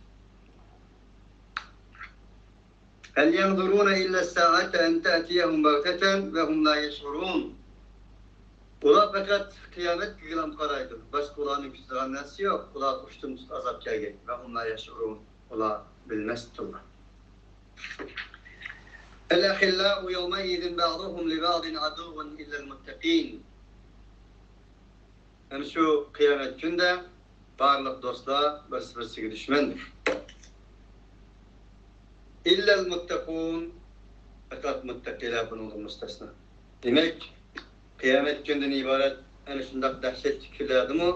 هَلْ يَنْظُرُونَ إِلَّا السَّاعَةَ أَنْ تَأْتِيَهُمْ بَغْتَةً وَهُمْ لَا يَشْعُرُونَ. Ula fakat kıyamet gülam karaydı. Başka ulanın kütüphanesi yok. Ula uçtum azap geldi. Ve onlar yaşarın. Ula bilmez tutulma. El-ahillâhu yevmeyyidin ba'duhum li ba'din aduvun illel muttaqin. Hem şu kıyamet günde varlık dostlar birisi düşmandır. İllel muttakun fakat muttakiler bunun müstesna. Demek kıyamet günden ibaret en şundak dehşet fikirlerdi mi?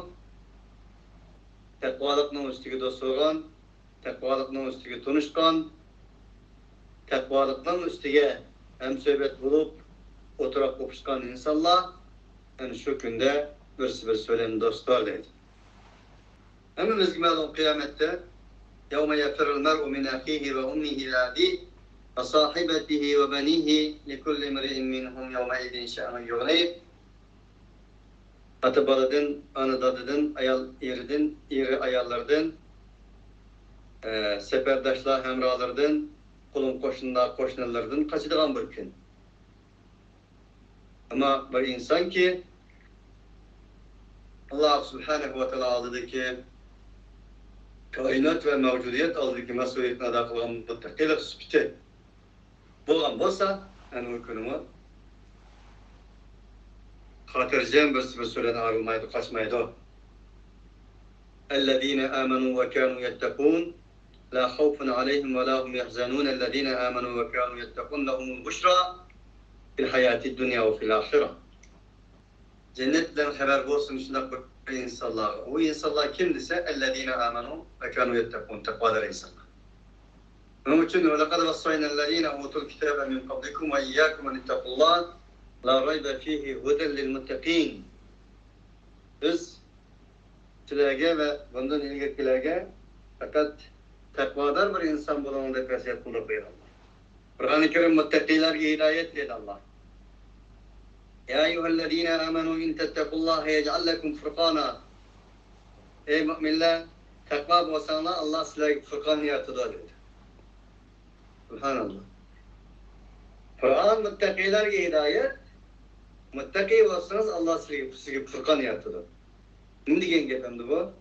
Tekvalıkның üstüge dost olgan, tekvalıkның üstüge tunuşkan, tekvalıkның üstüge hem söhbet bulup oturak kopuşkan insanlar en şu günde bir söyleyen dostlar dedi. Hemimiz malum kıyamette يَوْمَ يَفِرُّ الْمَرْءُ مِنْ أَخِيهِ وَأُمِّهِ وَأَبِيهِ وَصَاحِبَتِهِ وَبَنِيهِ لِكُلِّ امْرِئٍ مِّنْهُمْ يَوْمَئِذٍ شَأْنٌ يُغْنِيهِ. Atı balıdın, anı dadıdın, iri ayarlardın, seferdaşlar, hemralardın, kulun koşunlar, koşunlarlardın, kaçıdığan bir gün. Ama bir insan ki Allah Subhanahu ve Teala aldı ki kainat ve mevcudiyet aldı ki mesuliyetine da kılan muttakilik süpütü. Boğan bolsa, yani o günümü Hatırlayacağım bir süreden ayrılmaydı, kaçmaydı. اَلَّذ۪ينَ آمَنُوا وَكَانُوا يَتَّقُونَ لَا خَوْفٌ عَلَيْهِمْ وَلَا هُمْ يَحْزَنُونَ الَّذ۪ينَ آمَنُوا وَكَانُوا يَتَّقُونَ لَهُمُ الْبُشْرَى فِي الْحَيَاةِ الدُّنْيَا وَفِي الْآخِرَةِ. Cennetten haber olsun şundak bir insanlar. O insanlar kimdise اَلَّذ۪ينَ آمَنُوا وَكَانُوا يَتَّقُونَ takvalar insanlar. Onun için وَلَقَدْ وَصَّيْنَا الَّذ۪ينَ أُوتُوا الْكِتَابَ مِنْ قَبْلِكُمْ وَإِيَّاكُمْ أَنِ اتَّقُوا اللّٰهَ لَا رَيْبَ ف۪يهِ هُدًى لِلْمُتَّقِينَ. Biz sizlerge ve bundan ilgililerge fakat takvadar bir insan bulunduğunda vasiyet kılıp verir Allah. Kur'an-ı Kerim muttakilerge hidayet verir Allah. Ya eyyühellezine amenu in tettequllaha yec'al lekum furqana. Ey müminler, takva olsanlar Allah size furkan yaratıdır dedi. Subhanallah. Kur'an muttakilerge hidayet, muttaki olsanız Allah size furkan yaratıdır. Ne diyen gepemdi bu?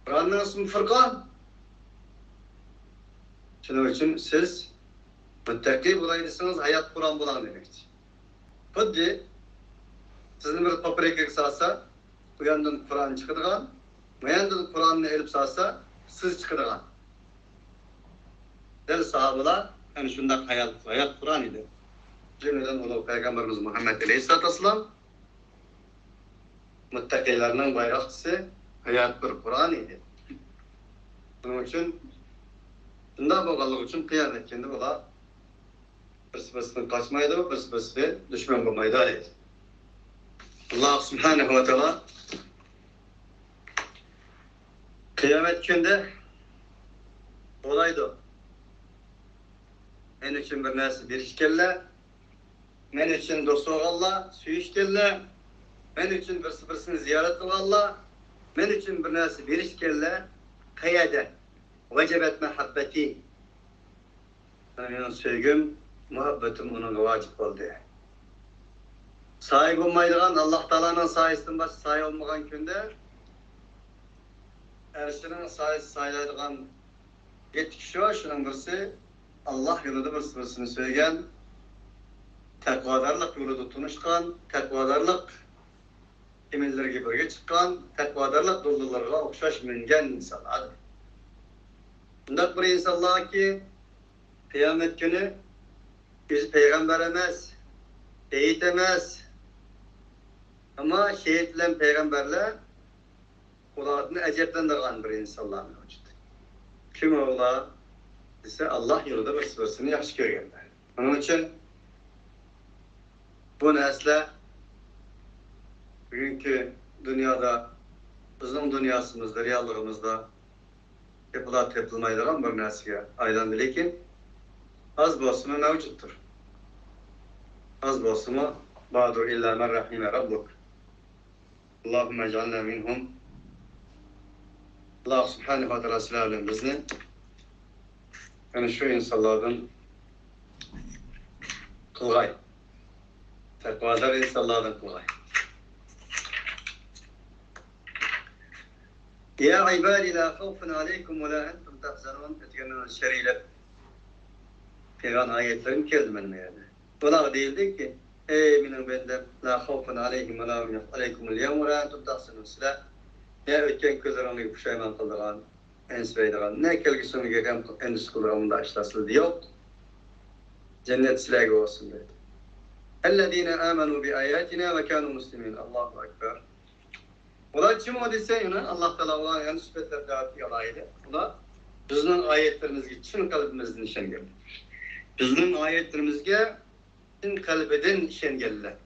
Kur'an'ın ismi Furkan. Şunun için siz muttaki bulaydıysanız hayat Kur'an bulan demektir. Hadi sizin bir paprika salsa, bu yandan Kur'an çıkıdığan, bu yandan Kur'an'ı elip salsa, siz çıkıdığan. Del sahabeler, yani şundan hayat Kur'an idi. Cümleden olan Peygamberimiz Muhammed Aleyhisselatü Vesselam, muttakilerinin bayrakçısı, hayat bir Kur'an idi. Bunun için, şundan boğalık için kıyamet kendi ola, birisi kaçmaydı, birisi düşman bulmaydı aleydi. Allah Subhanahu ve Teala kıyamet günde olaydı. Men için bir nersi bir işkelle, men için dostu Allah, su işkelle, men için birisini ziyaret Allah, men için bir nersi bir işkelle, kıyade, vecebet mehabbeti. Benim sevgim, muhabbetim onun vacip oldu. Sahip olmaydıgan Allah Teala'nın sayesinde baş sahip olmagan günde erşinin sayılaydıgan 7 kişi var. Şunun birisi Allah yolunda birisini söyleyen, takvadarlık yolunda tunuşkan, takvadarlık emellerge birge çıkan, takvadarlık dolularına okşaş mingen insanlardır. Bundak bir insanlar ki kıyamet günü biz peygamber emez, şehit emez. Ama şehit bilen peygamberler ularını eceplendiren bir insanlar mevcut. Kim ola ise Allah yolunda birisini yaxşı görgenler. Onun için bu nesle bugünkü dünyada, bizim dünyasımızda, riyallığımızda yapılar tepilmaydıran bir nesliye aydan bilekin az bosunu mevcuttur. Az bosunu Badur illa men rahime rabbuk. Allahümme ec'alna minhum. Allah Subhanahu wa ta'ala silahlen bizni. Yani şu insanlardan kılgay. Takvadar insanlardan kılgay. Ya ibadi la khawfun aleykum ve la entum tahzanun. Etkilenin şeriyle Peygamber ayetlerim geldi benim yani. Buna değildi ki ey benim benden la khawfun aleyhim ve la aleykumul yevm ve la entum tahzanun. Silah ne ötken közlerini puşayman kıldırgan, ensveydigan, ne kelgisini gelen endüs kıldırgamında açlasıldı yok. Cennet silahı olsun dedi. اَلَّذ۪ينَ آمَنُوا بِآيَاتِنَا وَكَانُوا مُسْلِمِينَ Allahu Ekber. Ulan kim o dese yine Allah Teala olan yani sübetler dağıtı yalaydı. Ulan bizden ayetlerimizge çin kalbimizden işen geldi. Bizden ayetlerimizge çin kalbeden işen geldi.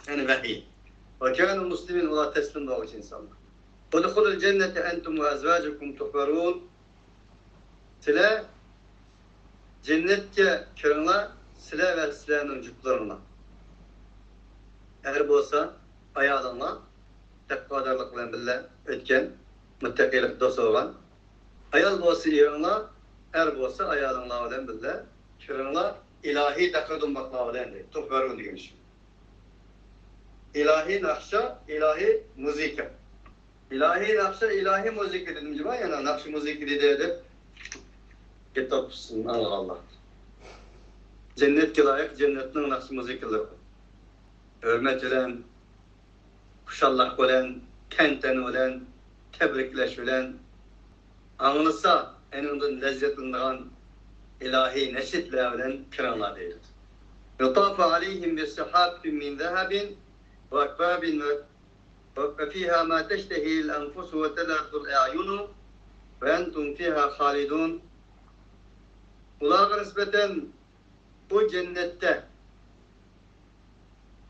Yani vahiy. وَكَانُوا مُسْلِمِينَ ulan teslim doğuş insanlar. وَدُخُلُ الْجَنَّةَ أَنْتُمْ وَأَزْوَاجُكُمْ تُحْبَرُونَ Sile cennetke kirinler sile ve silenin cüplarına. Eğer bolsa ayağınla takvadarlık bilen bille ötken muttakilik dost olan ayal bolsa yerinla er bolsa ayağınla bilen bille kirinler ilahi takadummakla bilen de tuhbarun diyen şey. İlahi nakşa, ilahi müzika. İlahi nakşa, ilahi müzik dedim civa yani nakşı müzik dedi edip kitapsın Allah. Cennet layık, cennetin nakşı müzikleri. hürmet bilen, kuşallak bilen, tenten bilen, tebrikleş bilen, anlısa enindin lezzetindan ilahi neşitler bilen kiralar deyildi. Yutafu aleyhim bi sihafin min zehabin ve akbabin ve fiha ma teştehil enfusu ve telazul a'yunu ve entum fiha halidun. Ulağa nispeten bu cennette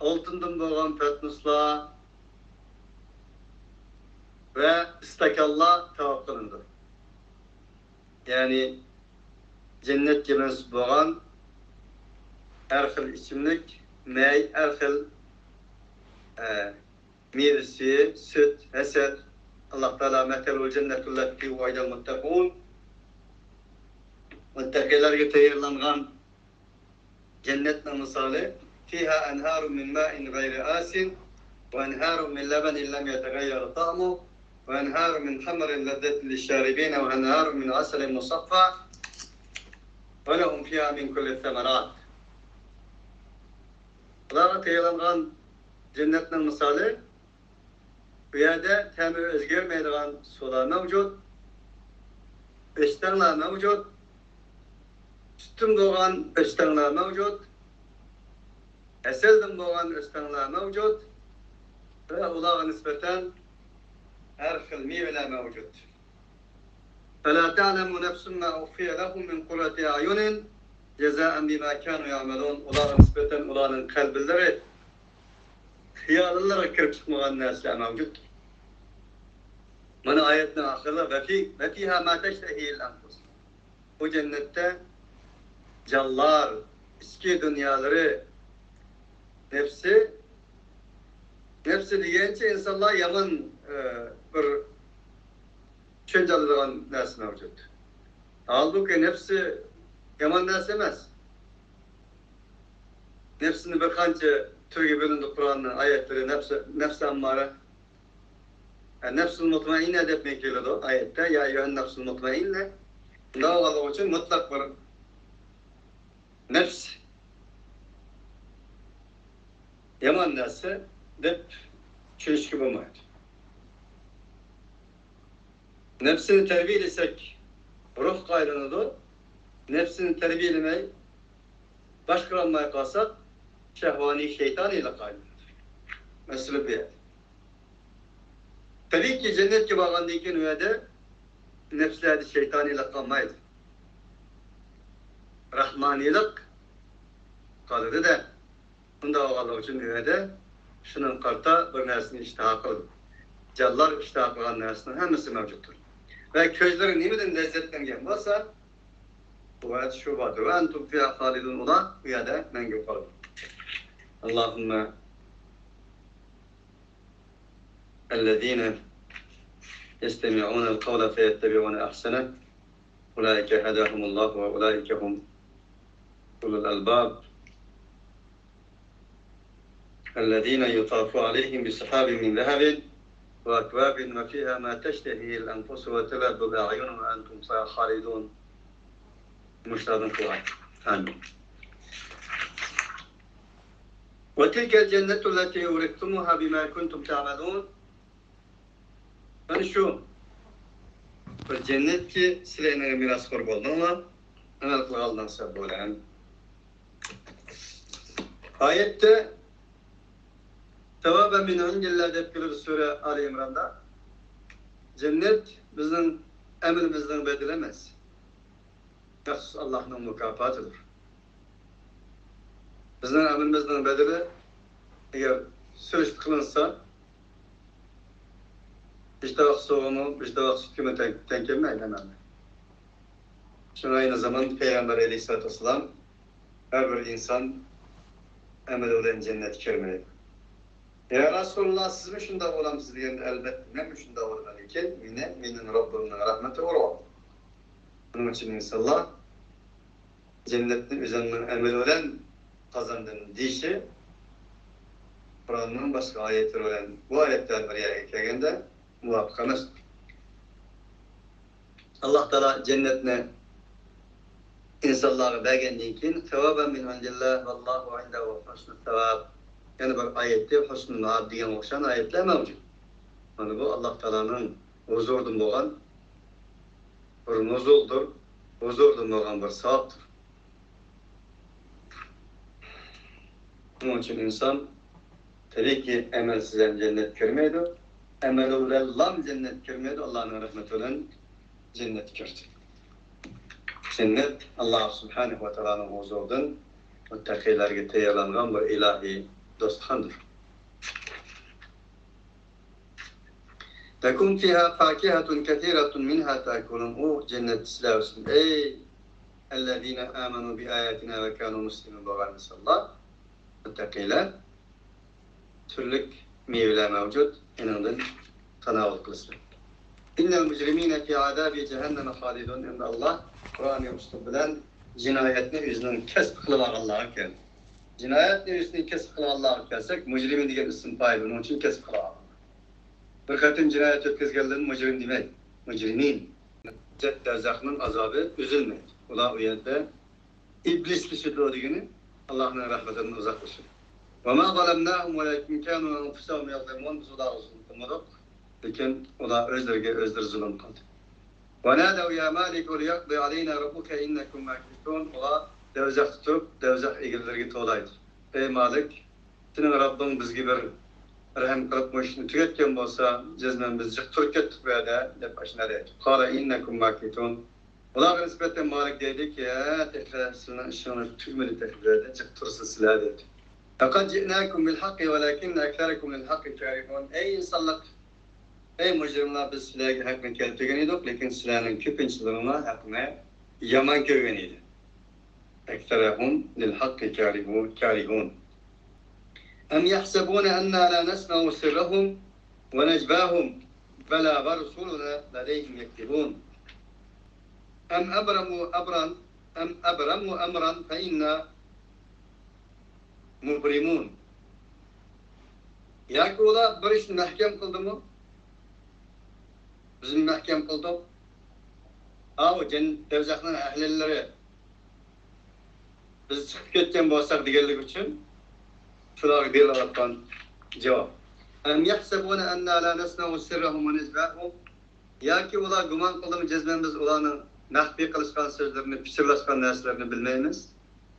altından boğan petnuslar ve istakallar tavaf kılındı. Yani cennet gibi boğan her xil içimlik, mey, her xil meyvesi, süt, hasad. Allah Teala metelul cennetul lati va'idal muttaqun. Muttakilerge tayirlangan cennetin misali fiha enharun min ma'in gayri asin ve enharun min lebenin lem yetegayyar ta'mu ve enharun min hamrin lezzetin lişşaribine ve enharun min aselin musaffa ve lehum fiha min kulli semerat. Bunlara tayirlangan cennetin misali bu yerde temi özgürmeydiğen sular mevcut, östenler mevcut, sütün doğan östenler mevcut, eselden doğan östenler mevcut ve ulağa nispeten her xil meyveler mevcut. فَلَا تَعْلَمُ نَفْسٌ مَا أُخْفِيَ لَهُمْ مِنْ قُرَّةِ أَعْيُنٍ جَزَاءً بِمَا كَانُوا يَعْمَلُونَ. Ulağa nispeten ulağının kalbilleri hiyallara kirip çıkmayan nesler mevcut. Mana ayetin ahırda ve fiha ma teştehil enfus. Bu cennette canlar, içki dünyaları, nefsi diyence insanlar yaman bir düşüncelerden nersi mevcut. Halbuki nefsi yaman nersi emez. Nefsini bir kanca türü bölündü Kur'an'ın ayetleri, nefsi ammara. Yani nefs-ül mutmainne demek geliyordu ayette. Ya eyyühen nefs-ül mutmainne. Bunda o için mutlak bir nefs. Yaman nefsi dep çelişki bulmaydı. Nefsini terbiyelesek ruh gayrınıdır. Nefsini terbiyelemeyi başkalanmaya kalsak şehvani şeytan ile gayrınıdır. Mesela bir yer. Tabii ki cennet gibi ağandaki nüvede nefsleri şeytaniyle kalmaydı. Rahmanilik kalıdı da bunda ağalı için nüvede şunun karta bir nersini iştihak kıldı. Callar iştihak kılan nersinin hemisi mevcuttur. Ve közleri nimeden lezzetlengen varsa bu ayet şu vardır. Ve entum fiyâ halidun ola nüvede mengü kaldı. Allahümme الذين يستمعون القول فيتبعون أحسنه أولئك هداهم الله وأولئك هم أولو الألباب الذين يطاف عليهم بسحاب من ذهب وأكواب وفيها ما تشتهي الأنفس وتلذ الأعين وأنتم خالدون مشتاق قرآن آمين. وتلك الجنة التي أورثتموها بما كنتم تعملون. Yani şu, bir cennet ki sileğine miras kurb olduğuna emel kılığından sebep olan. Ayette Tevaben min indillah dep gelir Sure Ali İmran'da cennet bizim emrimizden bedilemez. Yalnız Allah'ın mükafatıdır. Bizim emrimizden bedeli eğer sürüş kılınsa işte vak soğumu, işte vak sütümü tenkelmeyin hemen. Şuna aynı zaman Peygamber Aleyhisselatü Vesselam her bir insan emel olan cennet kirmeydi. Ya Resulullah siz mi şunda olamsız diyende elbette ne mi şunda olamalıyken yine minin Rabbimin rahmeti olur. Bunun için inşallah cennetin üzerinden emel olan kazandığının dişi Kur'an'ın başka ayetleri olan bu ayetler bir yere geldiğinde muvaffakımız. Allah Teala cennetine insanları beğendiği için sevaben min indillah vallahu indehu husnul sevab. Yani bir ayette husnul maab degan o'xshagan ayetler mavjud. Mana bu Alloh taolaning huzuridan bo'lgan bir nuzuldir, huzuridan bo'lgan bir savobdir. Bunun için insan tabii ki emelsiz cennet girmeydi. Emel olan cennet girmeydi. Allah'ın rahmetiyle cennet girdi. Cennet Allah Subhanahu ve Teala'nın huzuridan muttaqilarga tayyorlangan bir ilahi dostxonadir. Takun fiha fakihatun kathiratun minha ta'kulun. O cennet sizlersin. Ey ellezine amenu bi ayatina ve kanu muslimin bo'lgan insonlar, muttaqilar, türlük meyveler mevcut. Eninde tanavul kılsın. İnnel mücrimine fi adabi cehenneme halidun. Ende Allah Kur'an-ı Müslüm bilen cinayetini yüzünün kesb kılıp Allah'a geldi. Cinayetini yüzünün kesb kılıp Allah'a gelsek, mücrimin diye isim payı onun için kesb kılıp Allah'a. Bir katın cinayet ötközgenlerin mücrim demek. Mücrimin. Derzakının azabı üzülmeydi. Ola o yerde iblisli sütü o digini Allah'ın rahmetinden uzaklaşır. وَمَا ظَلَمْنَاهُمْ وَلَكِنْ كَانُوا أَنْفُسَهُمْ يَظْلِمُونَ. Biz ola zulmutmadık. Lakin ola özleri zulüm kıldı. وَنَادَوْا يَا مَالِكُ لِيَقْضِ عَلَيْنَا رَبُّكَ إِنَّكُمْ مَاكِثُونَ. Ola devzak tutup, devzak egillerine toğlaydı. Ey Malik, senin Rabbin bizge bir rahim kılıp müşünü tüketken bolsa, cezmen biz jık turk ettik böyle, dep başına deydi. قَالَ إِنَّكُمْ مَاكِثُونَ. Ola nispeten Malik dedi ki, tekrar sizin işini tükmeli tekrar jık tursa silah dedi. فَقَدْ جِئْنَاكُمْ بِالْحَقِّ وَلَكِنَّ أَكْثَرَكُمْ لِلْحَقِّ كَارِهُونَ. Ey insanlık, ey mücrimler, biz silahı hakkını keltegen edik, lakin silahının köpünçülüğüne hakkını yaman körgen idi. اَكْثَرَهُمْ لِلْحَقِّ كَارِهُونَ. أَمْ يَحْسَبُونَ أَنَّا لَا نَسْمَعُ سِرَّهُمْ وَنَجْبَاهُمْ بَلَا وَرُسُولُنَا لَدَيْهِمْ يَكْتُبُونَ. أَمْ أَبْرَمُوا أَمْرًا فَإِنَّا mubrimun. Yaki ola bir işini mahkem kıldı mı? Bizim mahkem kıldık. O devzakının ahlileri biz çıkıp ketken bolsak degenlik için şular berilayotgan cevap. Em yahsabuna enna la nasma'u sirrahum ve necbahum. Yaki ola guman kıldı mı cezmen biz olanın mahfi kılışkan sözlerini, piçirlaşkan derslerini bilmeyimiz.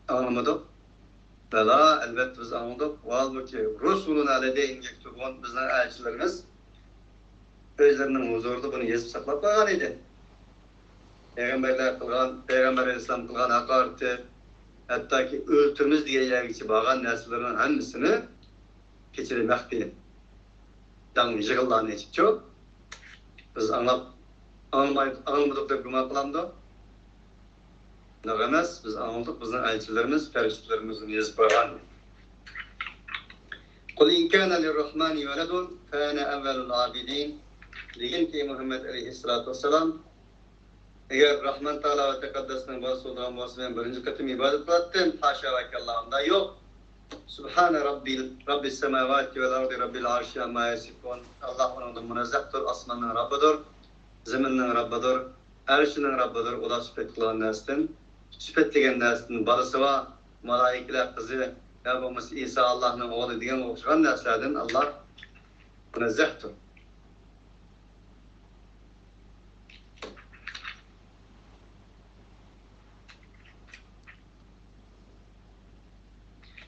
Anlamadık. Bela elbette biz anladık. Halbuki Resuluna ledeyhim yektubun, bizden elçilerimiz özlerinin huzurunda bunu yazıp saklap bağlan idi. Peygamberler kılgan, Peygamber Aleyhisselam kılgan hakareti, hatta ki öldürmüz diye yergiçi bağlan nesillerin hangisini keçiri mehdi dan yığılan eçik çok. Biz anlamadık da güman kılamdı. Nağamaz, biz anladık, bizden elçilerimiz, feriştelerimizin yazıp bağlan. قُلْ اِنْ كَانَ لِلرَّحْمَانِ وَلَدٌ فَاَنَا اَوَّلُ الْعَابِدِينَ. Deyin ki Muhammed Aleyhisselatü Vesselam, eğer Rahman Teala ve Tekaddes'den bahsi olan bahsinden birinci katım ibadet kılattım, haşa ve kellahımda yok. Subhane Rabbil semavati vel ardi Rabbil arşi amma yasifun. Allah onun münezzahtır, asmanın Rabbidir, zeminin Rabbidir, erşinin Rabbidir. O da süpet kılan nestin, süpetligen nestin, barısı var, malaikeler kızı, Rabbimiz İsa Allah'ın oğlu diyen okşayan neslerden Allah münezzahtır.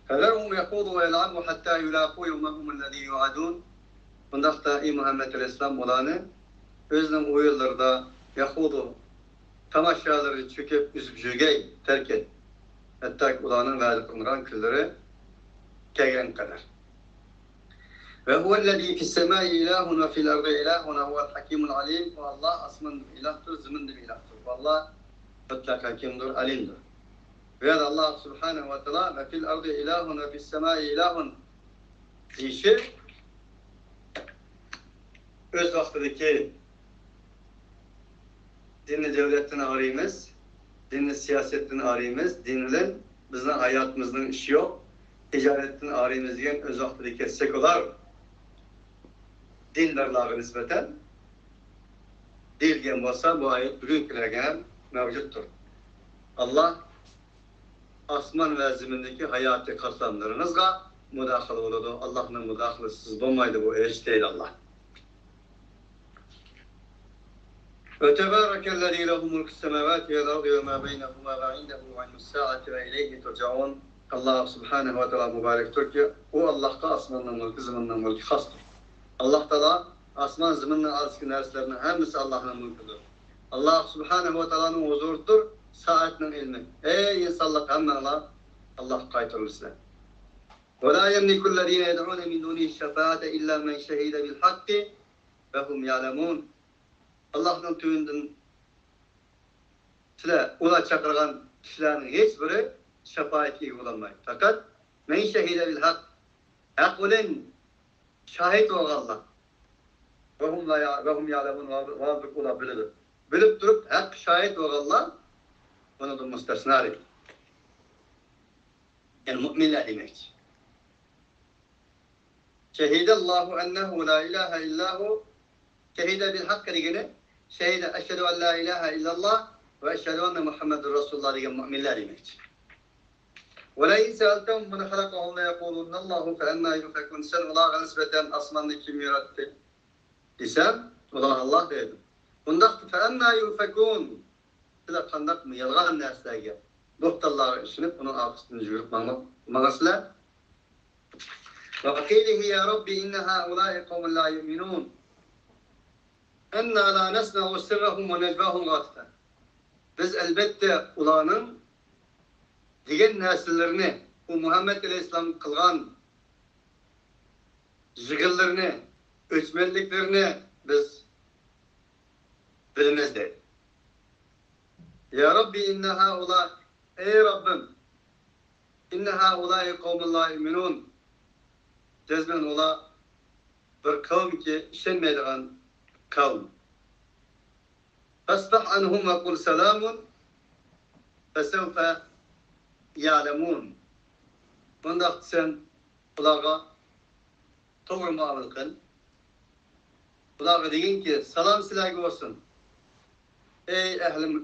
فَذَرْهُمْ يَخُوضُوا وَيَلْعَبُوا حَتَّى يُلَاقُوا يَوْمَهُمُ الَّذ۪ي يُعَدُونَ. Bundakta Muhammed Aleyhisselam olanı özünün o yıllarda yahudu tamaşaları çöküp üzüp jügey terk et. Hatta olanın vaadi kılınan külleri kelgen kadar. Ve huvellezî fis-semâi ilâhun ve fil-ardı ilâhun ve huvel hakîmul alîm. Ve Allah asmın ilahtır, zımın ilahtır. Ve Allah mutlak hakimdir, alimdir. Ve Allah Subhanahu ve Teala ve fil-ardı ilâhun ve fis-semâi ilâhun dişi öz vaktideki dinli devletten arayımız, dinli siyasetten arayımız, dinli bizden hayatımızın işi yok, ticaretten arayımız diyen öz vaktideki sekular dindarlara nispeten değilgen olsa bu ayet bugünkülerine mevcuttur. Allah asman ve zimindeki hayati kapsamlarınızla müdahale oldu. Allah'ın müdahalesiz olmaydı bu iş değil Allah. Ve tebarekellezî lehu mulkus semâvâti vel ardı ve mâ beynehumâ ve indehu ilmus sâati ve ileyhi turcaûn. Allah subhanehu ve teala mübarektir ki o Allah'ta asmanın mülkü, zımının mülkü hastır. Allah Teala asman zımının arziki nerslerinin hemisi Allah'ın mülküdür. Allah subhanehu ve teala'nın huzurudur, saatinin ilmi. Ey insanlık hemen Allah kaytırır size. وَلَا يَمْلِكُ الَّذ۪ينَ يَدْعُونَ مِنْ دُونِهِ الشَّفَاعَةَ إِلَّا مَنْ شَهِدَ بِالْحَقِّ وَهُمْ يَعْلَمُونَ. Allah'ın tüyünden size ula çakırgan kişilerin hiçbiri şefaatçi bulunmayı. Fakat men şehide bil hak, hak olan şahit o Allah. Ve hum ya'lemun ve ula bilir. Bilip durup hak şahit o Allah. Onu da müstesnari. Yani müminler demek. Şehidallahu ennehu la ilahe illahu, şehide bil hak dediğine şehide eşhedü en la ilahe illallah ve eşhedü enne Muhammedun Resulullah diyen müminler demek. وَلَيْنْ سَأَلْتَهُمْ مَنْ خَلَقَهُمْ لَيَقُولُنَّ اللّٰهُ فَاَنَّا يُفَكُونَ. Sen Allah'a nispeten asmanı kim yarattı? Desem, Allah dedim. Bundan فَاَنَّا يُفَكُونَ. Size kandak mı? Yalgan derslerge. Doktorları işinip onun arkasını yürüp mağasılar. وَقِيلِهِ يَا رَبِّ اِنَّ هَا اُولَٰئِ قَوْمٌ لَا يُؤْمِنُونَ اَنَّا لَا نَسْنَعُ سِرَّهُمْ وَنَجْبَهُمْ غَاتِفًا. Biz elbette ulanın diğer nesillerini, bu Muhammed Aleyhisselam kılgan zikirlerini, öçmenliklerini biz bilmezdik. Ya Rabbi inne haula, ey Rabbim, inne haulâi kavmun lâ yu'minûn. Cezmen ola bir kavm ki işenmeydiğen kavm. Fasfah anhum ve kul selamun fesevfe ya'lemûn. Bunda sen kulağa doğru muamele kıl. Kulağa deyin ki salam silahı olsun. Ey ehli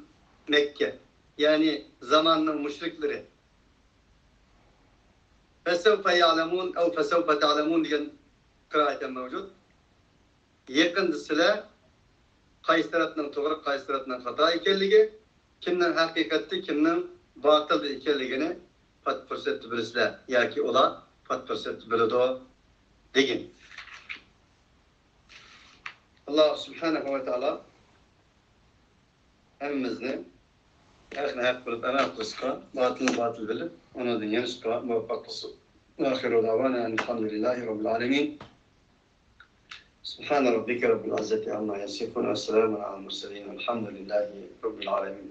Mekke, yani zamanın müşrikleri. Fesevfe ya'lemûn ev fesevfe ta'lemûn diyen kıraate mevcut. Yakın silah qaysi tarafından doğru, qaysi tarafından hata ekanligi, kimden hakikatli, kimden batıl ekanligini pat fırsat bilisizler. Yoki ular pat fırsat biladi degin. Allah subhanahu ve taala hemmimizni haqni haq bilib amal qilishga, batilni batil bilib, uni yanishga muvaffaq qilsin. Axiru davana elhamdülillahi rabbil alamin. Subhan rabbika rabbil izzati amma yasifun ve selamun alel murselin. Elhamdülillahi rabbil alamin.